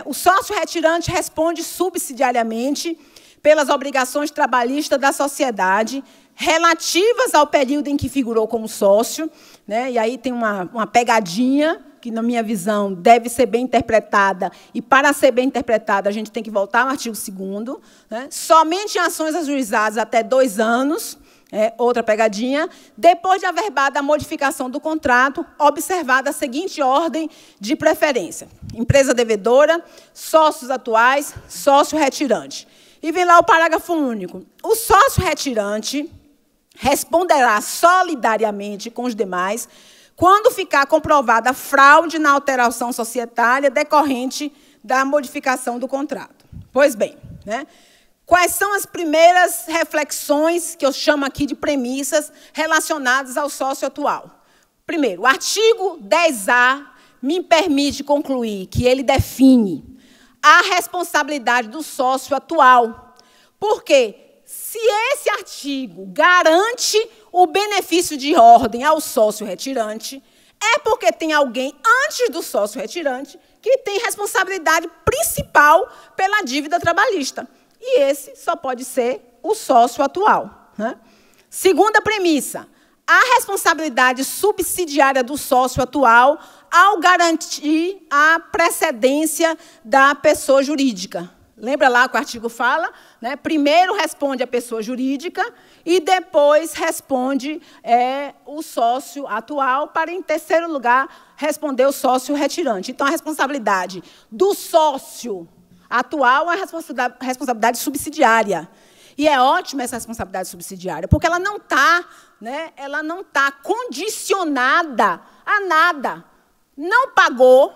O sócio retirante responde subsidiariamente pelas obrigações trabalhistas da sociedade relativas ao período em que figurou como sócio, né? E aí tem uma pegadinha que, na minha visão, deve ser bem interpretada, e, para ser bem interpretada, a gente tem que voltar ao artigo 2º, né? Somente em ações ajuizadas até 2 anos, outra pegadinha, depois de averbada a modificação do contrato, observada a seguinte ordem de preferência: empresa devedora, sócios atuais, sócio retirante. E vem lá o parágrafo único. O sócio retirante responderá solidariamente com os demais quando ficar comprovada fraude na alteração societária decorrente da modificação do contrato. Pois bem, né? Quais são as primeiras reflexões, que eu chamo aqui de premissas, relacionadas ao sócio atual? Primeiro, o artigo 10A me permite concluir que ele define a responsabilidade do sócio atual. Porque se esse artigo garante o benefício de ordem ao sócio retirante, é porque tem alguém antes do sócio retirante que tem responsabilidade principal pela dívida trabalhista. E esse só pode ser o sócio atual, né? Segunda premissa, a responsabilidade subsidiária do sócio atual ao garantir a precedência da pessoa jurídica. Lembra lá que o artigo fala, né? Primeiro responde a pessoa jurídica e depois responde o sócio atual, para, em terceiro lugar, responder o sócio retirante. Então, a responsabilidade do sócio atual é a responsabilidade subsidiária. E é ótima essa responsabilidade subsidiária, porque ela não está, né, condicionada a nada. Não pagou,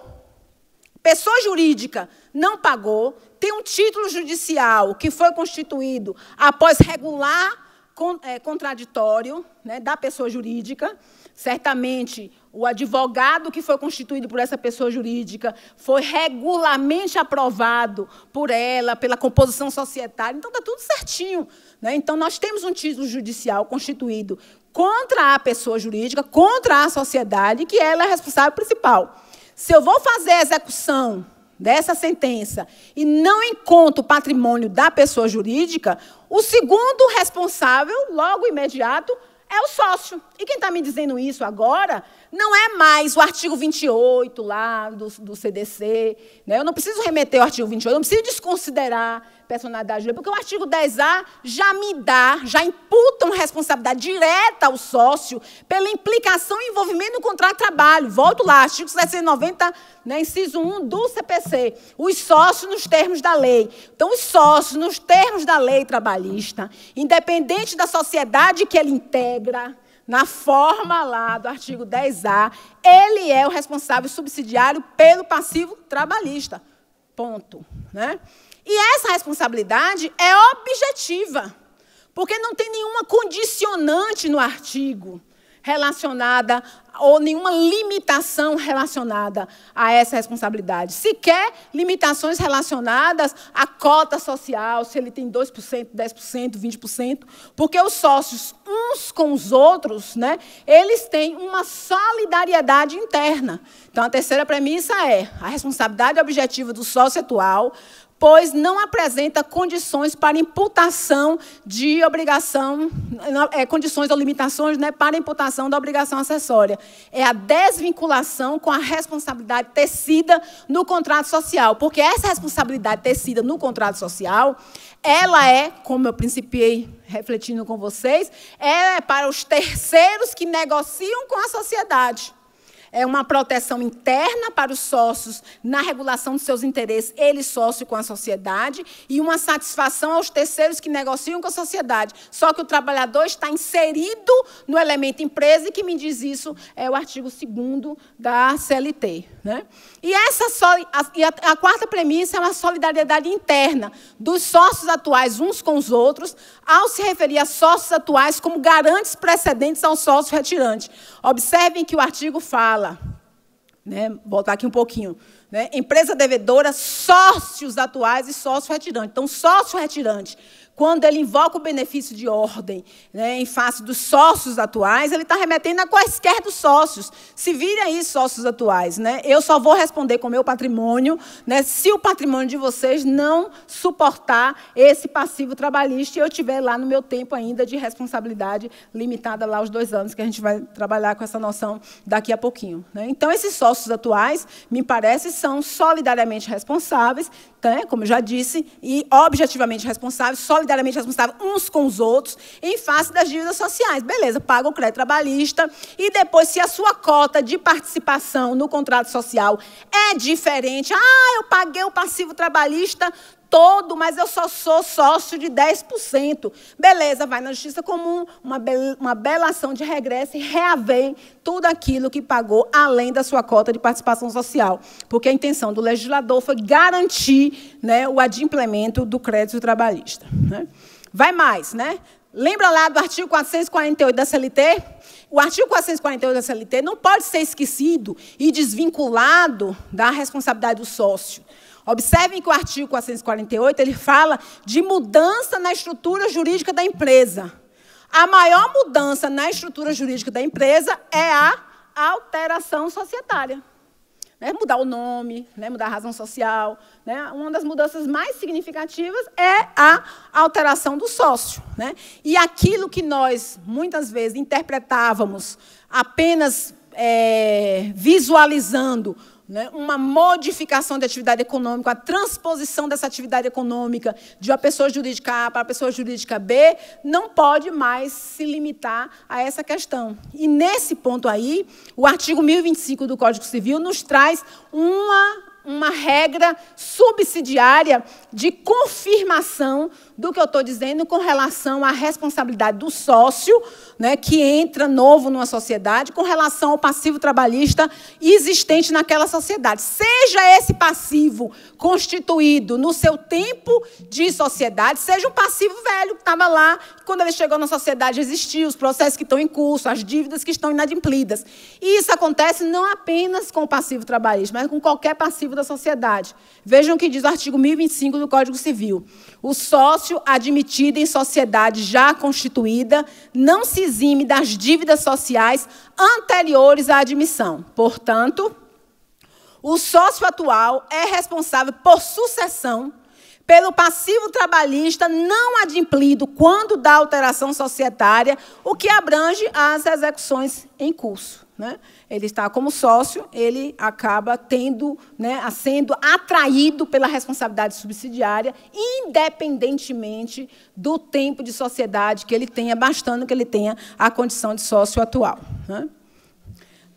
pessoa jurídica não pagou, tem um título judicial que foi constituído após regular contraditório, né, da pessoa jurídica. Certamente, o advogado que foi constituído por essa pessoa jurídica foi regularmente aprovado por ela, pela composição societária. Então, está tudo certinho, né? Então, nós temos um título judicial constituído contra a pessoa jurídica, contra a sociedade, que ela é a responsável principal. Se eu vou fazer a execução dessa sentença e não encontro o patrimônio da pessoa jurídica, o segundo responsável, logo imediato, é o sócio. E quem está me dizendo isso agora não é mais o artigo 28 lá do CDC. Né? Eu não preciso remeter ao artigo 28, eu não preciso desconsiderar personalidade jurídica, porque o artigo 10A já imputa uma responsabilidade direta ao sócio pela implicação e envolvimento no contrato de trabalho. Volto lá, artigo 790, né, inciso 1 do CPC. Os sócios nos termos da lei. Então, os sócios nos termos da lei trabalhista, independente da sociedade que ele integra, na forma lá do artigo 10A, ele é o responsável subsidiário pelo passivo trabalhista. Ponto. Né? E essa responsabilidade é objetiva, porque não tem nenhuma condicionante no artigo relacionada, ou nenhuma limitação relacionada a essa responsabilidade. Sequer limitações relacionadas à cota social, se ele tem 2%, 10%, 20%, porque os sócios, uns com os outros, né, eles têm uma solidariedade interna. Então, a terceira premissa é a responsabilidade objetiva do sócio atual, pois não apresenta condições para imputação de obrigação, condições ou limitações, né, para imputação da obrigação acessória. É a desvinculação com a responsabilidade tecida no contrato social, porque essa responsabilidade tecida no contrato social, ela é, como eu principiei refletindo com vocês, ela é para os terceiros que negociam com a sociedade. É uma proteção interna para os sócios na regulação dos seus interesses, ele sócio com a sociedade, e uma satisfação aos terceiros que negociam com a sociedade. Só que o trabalhador está inserido no elemento empresa, e que me diz isso é o artigo 2º da CLT. Né? E a quarta premissa é uma solidariedade interna dos sócios atuais uns com os outros, ao se referir a sócios atuais como garantes precedentes ao sócio retirante. Observem que o artigo fala, né, voltar aqui um pouquinho, né, empresa devedora, sócios atuais e sócio retirante. Então, sócio retirante, quando ele invoca o benefício de ordem, né, em face dos sócios atuais, ele está remetendo a quaisquer dos sócios. Se virem aí, sócios atuais, né, eu só vou responder com o meu patrimônio, né, se o patrimônio de vocês não suportar esse passivo trabalhista e eu tiver lá no meu tempo ainda de responsabilidade limitada lá aos 2 anos, que a gente vai trabalhar com essa noção daqui a pouquinho. Né. Então, esses sócios atuais, me parece, são solidariamente responsáveis, né, como eu já disse, e objetivamente responsáveis, solidariamente responsáveis uns com os outros, em face das dívidas sociais. Beleza, paga o crédito trabalhista, e depois, se a sua cota de participação no contrato social é diferente, eu paguei o passivo trabalhista todo, mas eu só sou sócio de 10%. Beleza, vai na justiça comum, uma bela ação de regresso e reaver tudo aquilo que pagou, além da sua cota de participação social. Porque a intenção do legislador foi garantir, né, o adimplemento do crédito trabalhista. Né? Vai mais, né? Lembra lá do artigo 448 da CLT? O artigo 448 da CLT não pode ser esquecido e desvinculado da responsabilidade do sócio. Observem que o artigo 448 ele fala de mudança na estrutura jurídica da empresa. A maior mudança na estrutura jurídica da empresa é a alteração societária. Né? Mudar o nome, né? Mudar a razão social. Né? Uma das mudanças mais significativas é a alteração do sócio. Né? E aquilo que nós, muitas vezes, interpretávamos apenas visualizando, né, uma modificação da atividade econômica, a transposição dessa atividade econômica de uma pessoa jurídica A para a pessoa jurídica B, não pode mais se limitar a essa questão. E, nesse ponto aí, o artigo 1025 do Código Civil nos traz uma regra subsidiária de confirmação do que eu estou dizendo com relação à responsabilidade do sócio, né, que entra novo numa sociedade, com relação ao passivo trabalhista existente naquela sociedade. Seja esse passivo constituído no seu tempo de sociedade, seja um passivo velho que estava lá, quando ele chegou na sociedade existia, os processos que estão em curso, as dívidas que estão inadimplidas. E isso acontece não apenas com o passivo trabalhista, mas com qualquer passivo da sociedade. Vejam o que diz o artigo 1025 do Código Civil. O sócio admitido em sociedade já constituída não se exime das dívidas sociais anteriores à admissão. Portanto, o sócio atual é responsável por sucessão pelo passivo trabalhista não adimplido quando da alteração societária, o que abrange as execuções em curso. Né? Ele está como sócio, ele acaba tendo, né, sendo atraído pela responsabilidade subsidiária, independentemente do tempo de sociedade que ele tenha, bastando que ele tenha a condição de sócio atual. Né?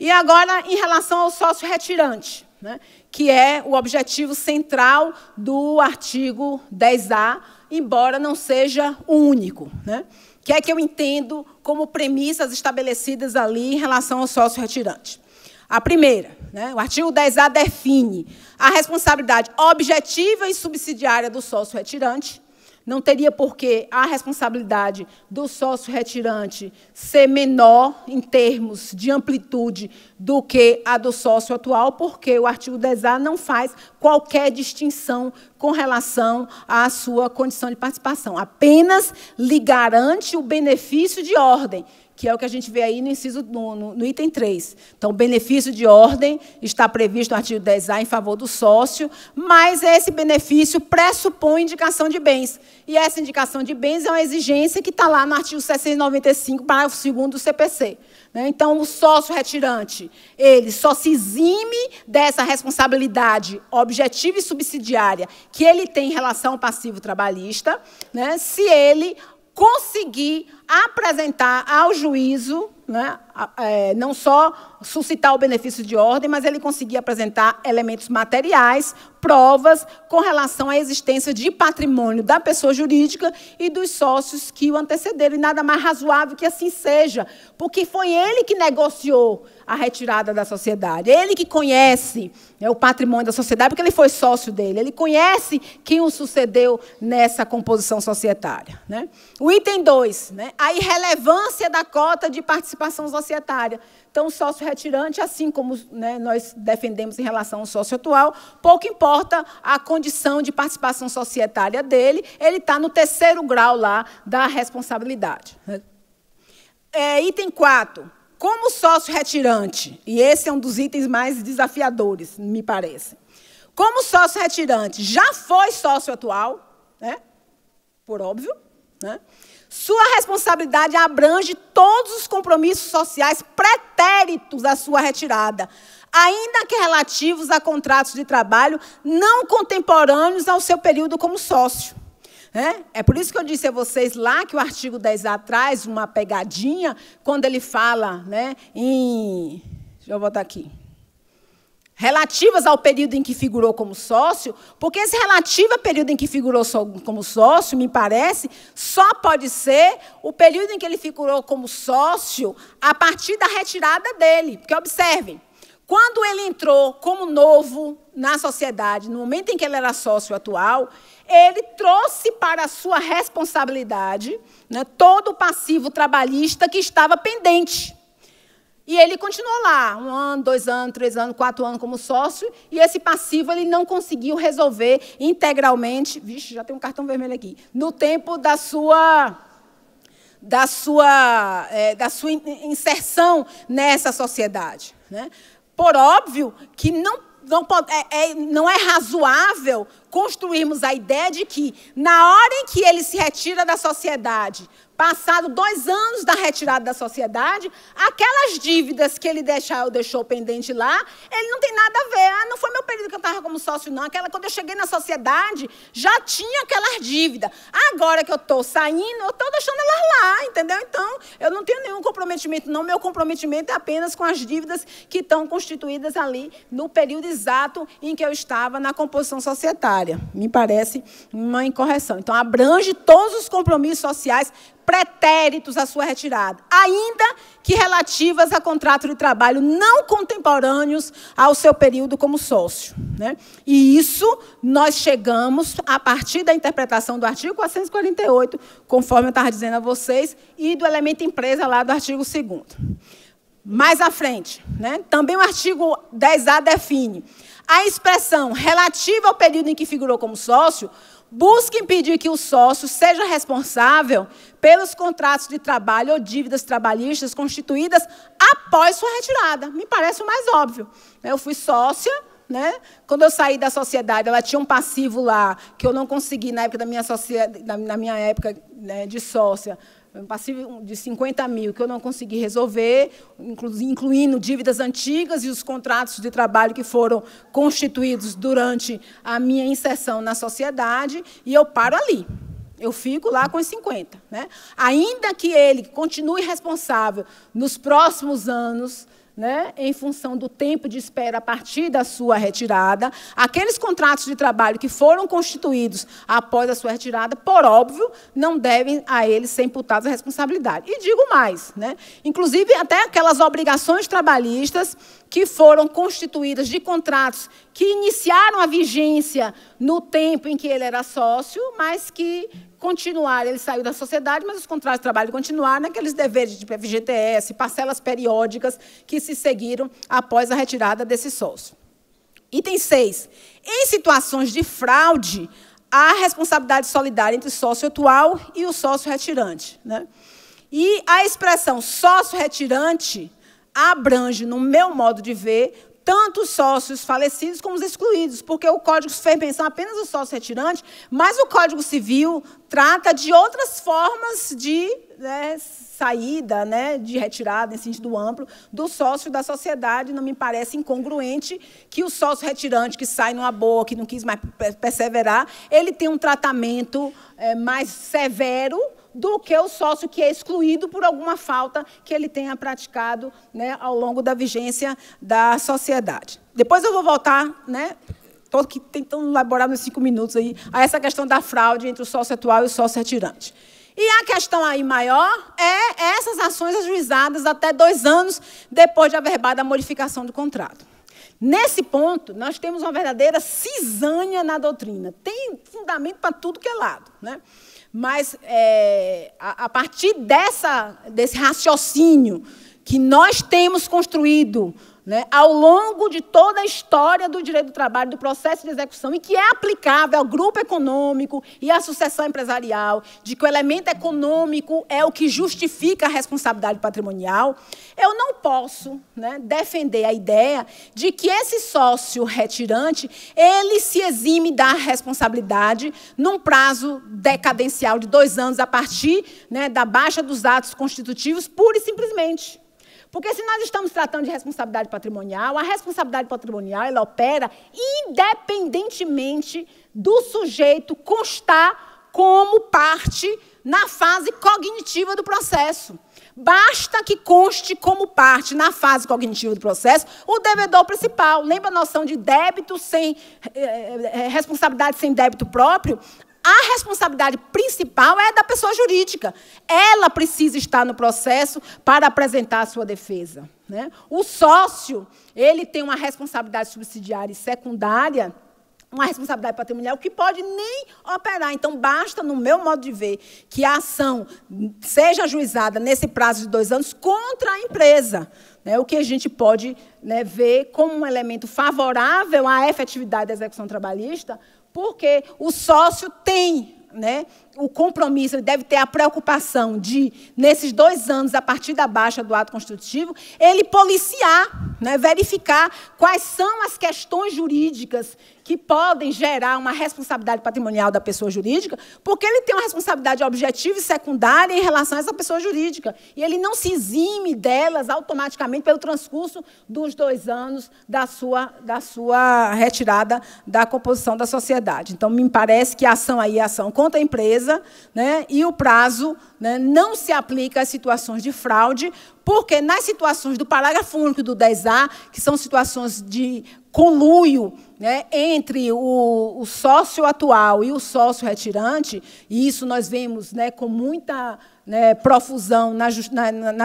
E agora, em relação ao sócio retirante, né, que é o objetivo central do artigo 10A, embora não seja o único. Né? Que é que eu entendo como premissas estabelecidas ali em relação ao sócio retirante. A primeira, né, o artigo 10A define a responsabilidade objetiva e subsidiária do sócio retirante. Não teria por que a responsabilidade do sócio retirante ser menor em termos de amplitude do que a do sócio atual, porque o artigo 10A não faz qualquer distinção com relação à sua condição de participação. Apenas lhe garante o benefício de ordem, que é o que a gente vê aí no inciso no item 3. Então, o benefício de ordem está previsto no artigo 10A em favor do sócio, mas esse benefício pressupõe indicação de bens. E essa indicação de bens é uma exigência que está lá no artigo 695, parágrafo 2º do CPC. Então, o sócio retirante, ele só se exime dessa responsabilidade objetiva e subsidiária que ele tem em relação ao passivo trabalhista, né, se ele conseguir apresentar ao juízo, né, não só suscitar o benefício de ordem, mas ele conseguir apresentar elementos materiais, provas, com relação à existência de patrimônio da pessoa jurídica e dos sócios que o antecederam. E nada mais razoável que assim seja, porque foi ele que negociou a retirada da sociedade, ele que conhece, né, o patrimônio da sociedade, porque ele foi sócio dele, ele conhece quem o sucedeu nessa composição societária. Né? O item 2, né, a irrelevância da cota de participação societária. Então, o sócio retirante, assim como, né, nós defendemos em relação ao sócio atual, pouco importa a condição de participação societária dele, ele está no 3º grau lá da responsabilidade. Item 4. Como sócio retirante, e esse é um dos itens mais desafiadores, me parece. Como sócio retirante já foi sócio atual, né, por óbvio, né, sua responsabilidade abrange todos os compromissos sociais pretéritos à sua retirada, ainda que relativos a contratos de trabalho não contemporâneos ao seu período como sócio. É por isso que eu disse a vocês lá que o artigo 10A traz uma pegadinha quando ele fala, né, em... Deixa eu botar aqui. relativas ao período em que figurou como sócio, porque esse relativo ao período em que figurou como sócio, me parece, só pode ser o período em que ele figurou como sócio a partir da retirada dele. Porque, observem, quando ele entrou como novo na sociedade, no momento em que ele era sócio atual, ele trouxe para a sua responsabilidade, né, todo o passivo trabalhista que estava pendente. E ele continuou lá, 1 ano, 2 anos, 3 anos, 4 anos como sócio, e esse passivo ele não conseguiu resolver integralmente, vixe, já tem um cartão vermelho aqui, no tempo da sua inserção nessa sociedade, né? Por óbvio que não é razoável construirmos a ideia de que, na hora em que ele se retira da sociedade, passado 2 anos da retirada da sociedade, aquelas dívidas que ele deixou pendente lá, ele não tem nada a ver. Ah, não foi meu período que eu estava como sócio, não. Quando eu cheguei na sociedade, já tinha aquelas dívidas. Agora que eu estou saindo, eu estou deixando elas lá, entendeu? Então, eu não tenho nenhum comprometimento, não. Meu comprometimento é apenas com as dívidas que estão constituídas ali no período exato em que eu estava na composição societária. Me parece uma incorreção. Então, abrange todos os compromissos sociais pretéritos à sua retirada, ainda que relativas a contrato de trabalho não contemporâneos ao seu período como sócio, né? E isso nós chegamos a partir da interpretação do artigo 448, conforme eu estava dizendo a vocês, e do elemento empresa lá do artigo 2º. Mais à frente, né? Também o artigo 10A define a expressão relativa ao período em que figurou como sócio, busca impedir que o sócio seja responsável pelos contratos de trabalho ou dívidas trabalhistas constituídas após sua retirada. Me parece o mais óbvio. Eu fui sócia, né? Quando eu saí da sociedade, ela tinha um passivo lá que eu não consegui, na época na minha época, né, de sócia, um passivo de 50 mil que eu não consegui resolver, incluindo dívidas antigas e os contratos de trabalho que foram constituídos durante a minha inserção na sociedade, e eu paro ali. Eu fico lá com os 50. Né? Ainda que ele continue responsável nos próximos anos, né, em função do tempo de espera a partir da sua retirada, aqueles contratos de trabalho que foram constituídos após a sua retirada, por óbvio, não devem a eles ser imputados a responsabilidade. E digo mais, né, inclusive até aquelas obrigações trabalhistas que foram constituídas de contratos que iniciaram a vigência no tempo em que ele era sócio, mas que continuaram, ele saiu da sociedade, mas os contratos de trabalho continuaram naqueles deveres de FGTS, parcelas periódicas que se seguiram após a retirada desse sócio. Item 6. Em situações de fraude, há responsabilidade solidária entre o sócio atual e o sócio retirante. Né? E a expressão sócio retirante abrange, no meu modo de ver, tanto os sócios falecidos como os excluídos, porque o Código fez menção apenas do sócio retirante, mas o Código Civil trata de outras formas de saída, de retirada, em sentido amplo, do sócio da sociedade. Não me parece incongruente que o sócio retirante, que sai numa boa, que não quis mais perseverar, ele tem um tratamento mais severo do que o sócio que é excluído por alguma falta que ele tenha praticado, ao longo da vigência da sociedade. Depois eu vou voltar, estou aqui tentando elaborar nos 5 minutos aí, a essa questão da fraude entre o sócio atual e o sócio retirante. E a questão aí maior é essas ações ajuizadas até 2 anos depois de averbada a modificação do contrato. Nesse ponto, nós temos uma verdadeira cisânia na doutrina. Tem fundamento para tudo que é lado, Mas, a partir desse raciocínio que nós temos construído ao longo de toda a história do direito do trabalho, do processo de execução, e que é aplicável ao grupo econômico e à sucessão empresarial, de que o elemento econômico é o que justifica a responsabilidade patrimonial, eu não posso defender a ideia de que esse sócio retirante ele se exime da responsabilidade num prazo decadencial de 2 anos a partir da baixa dos atos constitutivos, pura e simplesmente. Porque, se nós estamos tratando de responsabilidade patrimonial, a responsabilidade patrimonial ela opera independentemente do sujeito constar como parte na fase cognitiva do processo. Basta que conste como parte, na fase cognitiva do processo, o devedor principal. Lembra a noção de débito sem responsabilidade sem débito próprio? A responsabilidade principal é da pessoa jurídica. Ela precisa estar no processo para apresentar a sua defesa, né? O sócio, ele tem uma responsabilidade subsidiária e secundária, uma responsabilidade patrimonial que pode nem operar. Então, basta, no meu modo de ver, que a ação seja ajuizada nesse prazo de 2 anos contra a empresa, né? O que a gente pode, né, ver como um elemento favorável à efetividade da execução trabalhista, porque o sócio tem, né, o compromisso, ele deve ter a preocupação de, nesses 2 anos, a partir da baixa do ato constitutivo, ele policiar, né, verificar quais são as questões jurídicas que podem gerar uma responsabilidade patrimonial da pessoa jurídica, porque ele tem uma responsabilidade objetiva e secundária em relação a essa pessoa jurídica. E ele não se exime delas automaticamente pelo transcurso dos 2 anos da sua retirada da composição da sociedade. Então, me parece que a ação aí é ação contra a empresa, né, e o prazo, né, não se aplica às situações de fraude, porque nas situações do parágrafo único do 10A, que são situações de conluio, né, entre o sócio atual e o sócio retirante, e isso nós vemos, né, com muita, né, profusão nas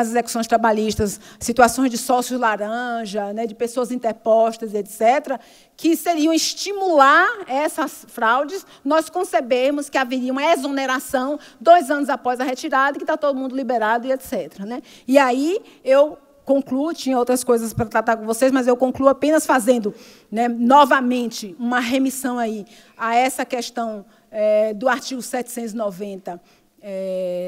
execuções trabalhistas, situações de sócios laranja, né, de pessoas interpostas, etc., que seriam estimular essas fraudes, nós concebemos que haveria uma exoneração 2 anos após a retirada, que está todo mundo liberado, e etc., né? E aí eu concluo, tinha outras coisas para tratar com vocês, mas eu concluo apenas fazendo, né, novamente uma remissão aí a essa questão do artigo 790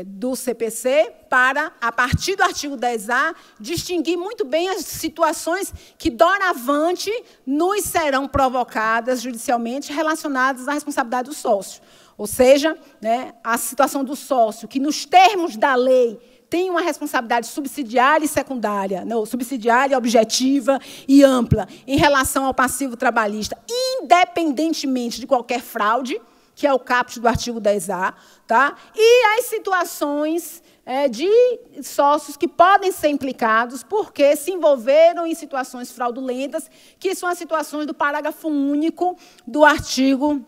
do CPC, para, a partir do artigo 10A, distinguir muito bem as situações que, doravante, nos serão provocadas judicialmente relacionadas à responsabilidade do sócio. Ou seja, né, a situação do sócio, que, nos termos da lei, tem uma responsabilidade subsidiária e secundária, não, subsidiária, objetiva e ampla, em relação ao passivo trabalhista, independentemente de qualquer fraude, que é o caput do artigo 10A, tá? E as situações de sócios que podem ser implicados porque se envolveram em situações fraudulentas, que são as situações do parágrafo único do artigo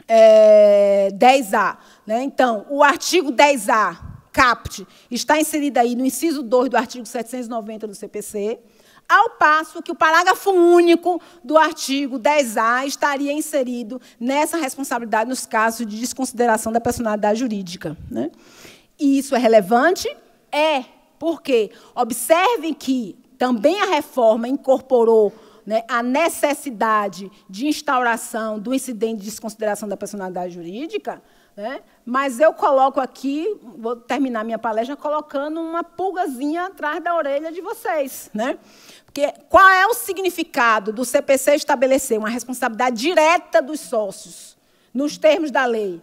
10A. Né? Então, o artigo 10A, caput, está inserido aí no inciso 2 do artigo 790 do CPC, ao passo que o parágrafo único do artigo 10A estaria inserido nessa responsabilidade nos casos de desconsideração da personalidade jurídica. Né? E isso é relevante? É, porque observem que também a reforma incorporou, né, a necessidade de instauração do incidente de desconsideração da personalidade jurídica, né? Mas eu coloco aqui, vou terminar minha palestra colocando uma pulgazinha atrás da orelha de vocês, né? Porque qual é o significado do CPC estabelecer uma responsabilidade direta dos sócios, nos termos da lei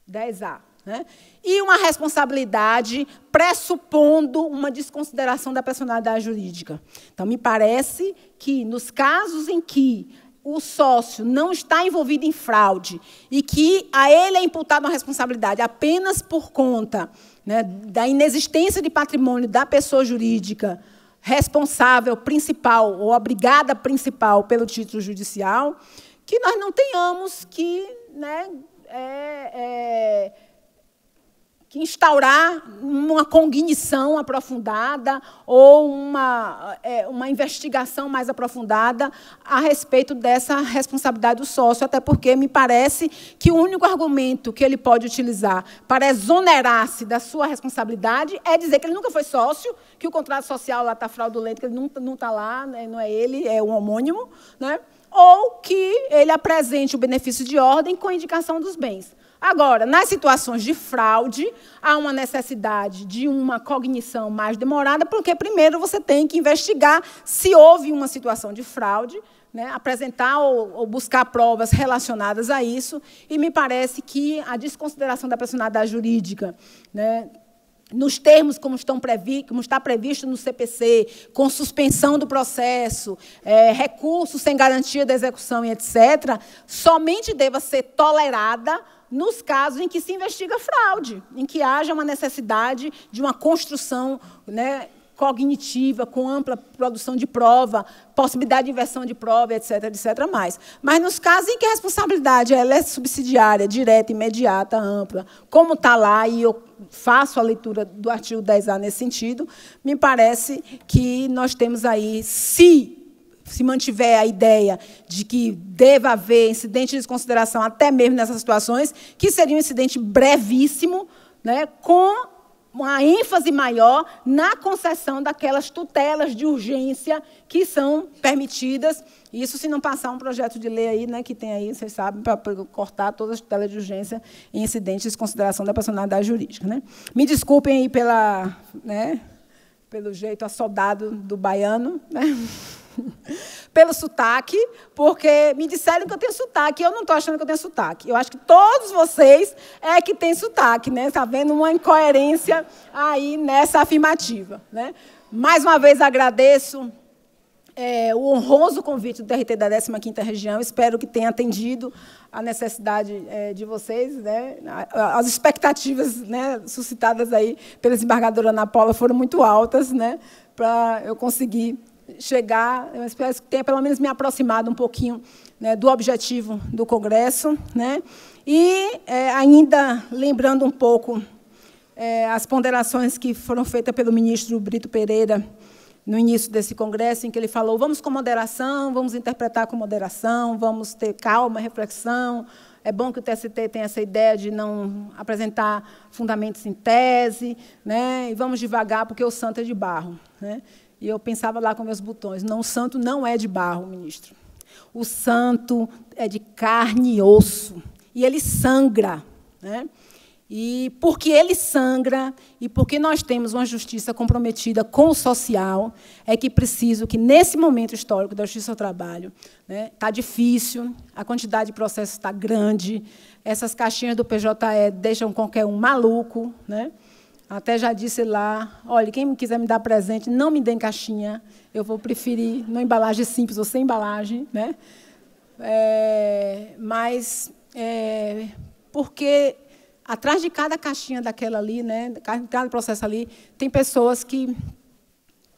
10A, né? E uma responsabilidade pressupondo uma desconsideração da personalidade jurídica. Então, me parece que, nos casos em que o sócio não está envolvido em fraude e que a ele é imputada uma responsabilidade apenas por conta, né, da inexistência de patrimônio da pessoa jurídica responsável principal ou obrigada principal pelo título judicial, que nós não tenhamos que, né, que instaurar uma cognição aprofundada ou uma investigação mais aprofundada a respeito dessa responsabilidade do sócio, até porque me parece que o único argumento que ele pode utilizar para exonerar-se da sua responsabilidade é dizer que ele nunca foi sócio, que o contrato social lá está fraudulento, que ele não está lá, né, não é ele, é um homônimo, né, ou que ele apresente o benefício de ordem com indicação dos bens. Agora, nas situações de fraude, há uma necessidade de uma cognição mais demorada, porque, primeiro, você tem que investigar se houve uma situação de fraude, né, apresentar ou buscar provas relacionadas a isso, e me parece que a desconsideração da personalidade jurídica, né, nos termos como está previsto no CPC, com suspensão do processo, recurso sem garantia da execução e etc., somente deva ser tolerada nos casos em que se investiga fraude, em que haja uma necessidade de uma construção, né, cognitiva, com ampla produção de prova, possibilidade de inversão de prova, etc., etc. mais. Mas nos casos em que a responsabilidade ela é subsidiária, direta, imediata, ampla, como está lá, e eu faço a leitura do artigo 10A nesse sentido, me parece que nós temos aí, se mantiver a ideia de que deva haver incidente de desconsideração, até mesmo nessas situações, que seria um incidente brevíssimo, né, com uma ênfase maior na concessão daquelas tutelas de urgência que são permitidas, isso se não passar um projeto de lei aí, né, que tem aí, vocês sabem, para cortar todas as tutelas de urgência em incidentes de desconsideração da personalidade jurídica. Né? Me desculpem aí pelo jeito assoldado do baiano, né? Pelo sotaque, porque me disseram que eu tenho sotaque, e eu não estou achando que eu tenho sotaque. Eu acho que todos vocês é que têm sotaque, né? Está vendo uma incoerência aí nessa afirmativa. Né? Mais uma vez agradeço o honroso convite do TRT da 15ª Região, espero que tenha atendido a necessidade de vocês. Né? As expectativas, né, suscitadas aí pela desembargadora Ana Paula foram muito altas, né, para eu conseguir chegar, eu espero que tenha pelo menos me aproximado um pouquinho, né, do objetivo do Congresso. Né? E, ainda lembrando um pouco as ponderações que foram feitas pelo ministro Brito Pereira no início desse Congresso, em que ele falou, vamos com moderação, vamos interpretar com moderação, vamos ter calma, reflexão. É bom que o TST tenha essa ideia de não apresentar fundamentos em tese, né? E vamos devagar, porque o santo é de barro. Né? E eu pensava lá com meus botões, não, o santo não é de barro, ministro. O santo é de carne e osso. E ele sangra. Né? E porque ele sangra, e porque nós temos uma justiça comprometida com o social, é que preciso que, nesse momento histórico da justiça ao trabalho, está difícil, a quantidade de processos está grande, essas caixinhas do PJE deixam qualquer um maluco. Né? Até já disse lá, olha, quem quiser me dar presente, não me dê em caixinha, eu vou preferir numa embalagem simples ou sem embalagem. Né? Porque atrás de cada caixinha daquela ali, né, cada processo ali, tem pessoas que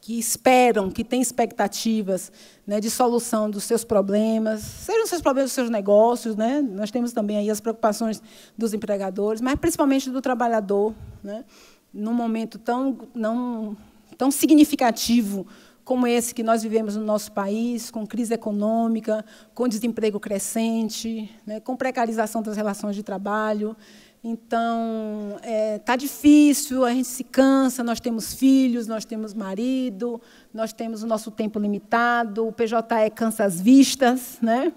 esperam, que têm expectativas, né, de solução dos seus problemas, sejam os seus problemas dos seus negócios. Né? Nós temos também aí as preocupações dos empregadores, mas principalmente do trabalhador. Né? Num momento tão significativo como esse que nós vivemos no nosso país, com crise econômica, com desemprego crescente, né, com precarização das relações de trabalho. Então, está difícil, a gente se cansa, nós temos filhos, nós temos marido, nós temos o nosso tempo limitado, o PJE cansa as vistas. Né?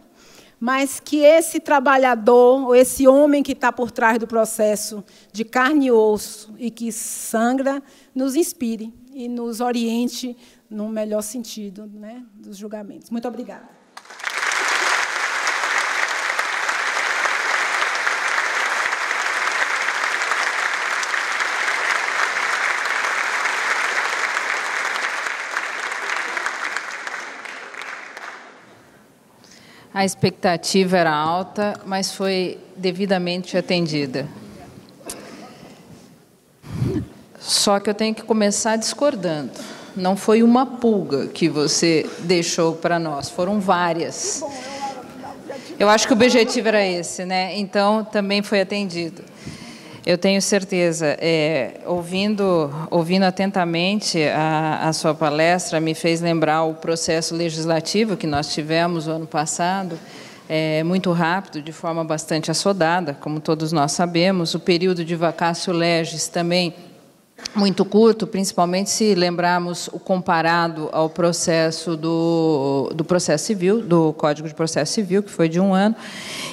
Mas que esse trabalhador, ou esse homem que está por trás do processo de carne e osso e que sangra, nos inspire e nos oriente no melhor sentido, né, dos julgamentos. Muito obrigada. A expectativa era alta, mas foi devidamente atendida. Só que eu tenho que começar discordando. Não foi uma pulga que você deixou para nós, foram várias. Eu acho que o objetivo era esse, né? Então, também foi atendido. Eu tenho certeza. Ouvindo atentamente a sua palestra, me fez lembrar o processo legislativo que nós tivemos o ano passado, muito rápido, de forma bastante assodada, como todos nós sabemos. O período de vacatio legis também muito curto, principalmente se lembrarmos o comparado ao processo do processo civil, do Código de Processo Civil, que foi de 1 ano,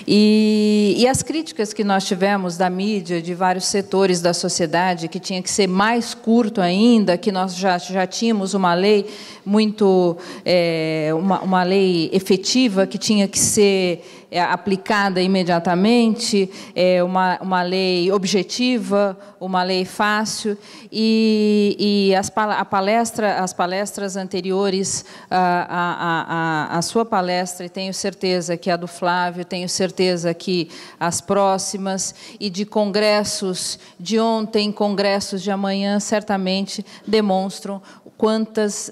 e as críticas que nós tivemos da mídia, de vários setores da sociedade, que tinha que ser mais curto ainda, que nós já tínhamos uma lei muito, uma lei efetiva, que tinha que ser aplicada imediatamente, uma lei objetiva, uma lei fácil, e as palestras anteriores à sua palestra, e tenho certeza que a do Flávio, tenho certeza que as próximas, e de congressos de ontem, congressos de amanhã, certamente demonstram quantas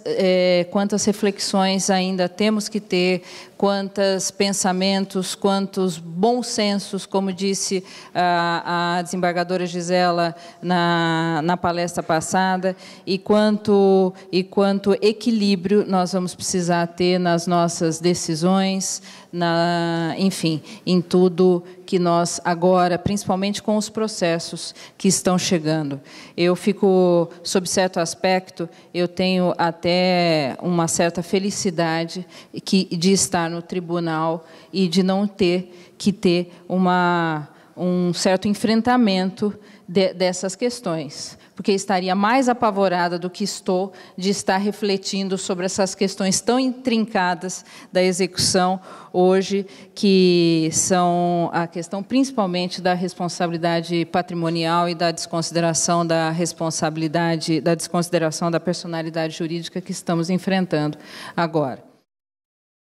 reflexões ainda temos que ter, quantos pensamentos, quantos bons sensos, como disse a desembargadora Gisela na palestra passada, e quanto equilíbrio nós vamos precisar ter nas nossas decisões, enfim, em tudo que nós agora, principalmente com os processos que estão chegando. Eu fico, sob certo aspecto, eu tenho até uma certa felicidade de estar no tribunal e de não ter que ter um certo enfrentamento dessas questões, porque estaria mais apavorada do que estou de estar refletindo sobre essas questões tão intrincadas da execução hoje, que são a questão principalmente da responsabilidade patrimonial e da desconsideração da responsabilidade, da desconsideração da personalidade jurídica que estamos enfrentando agora.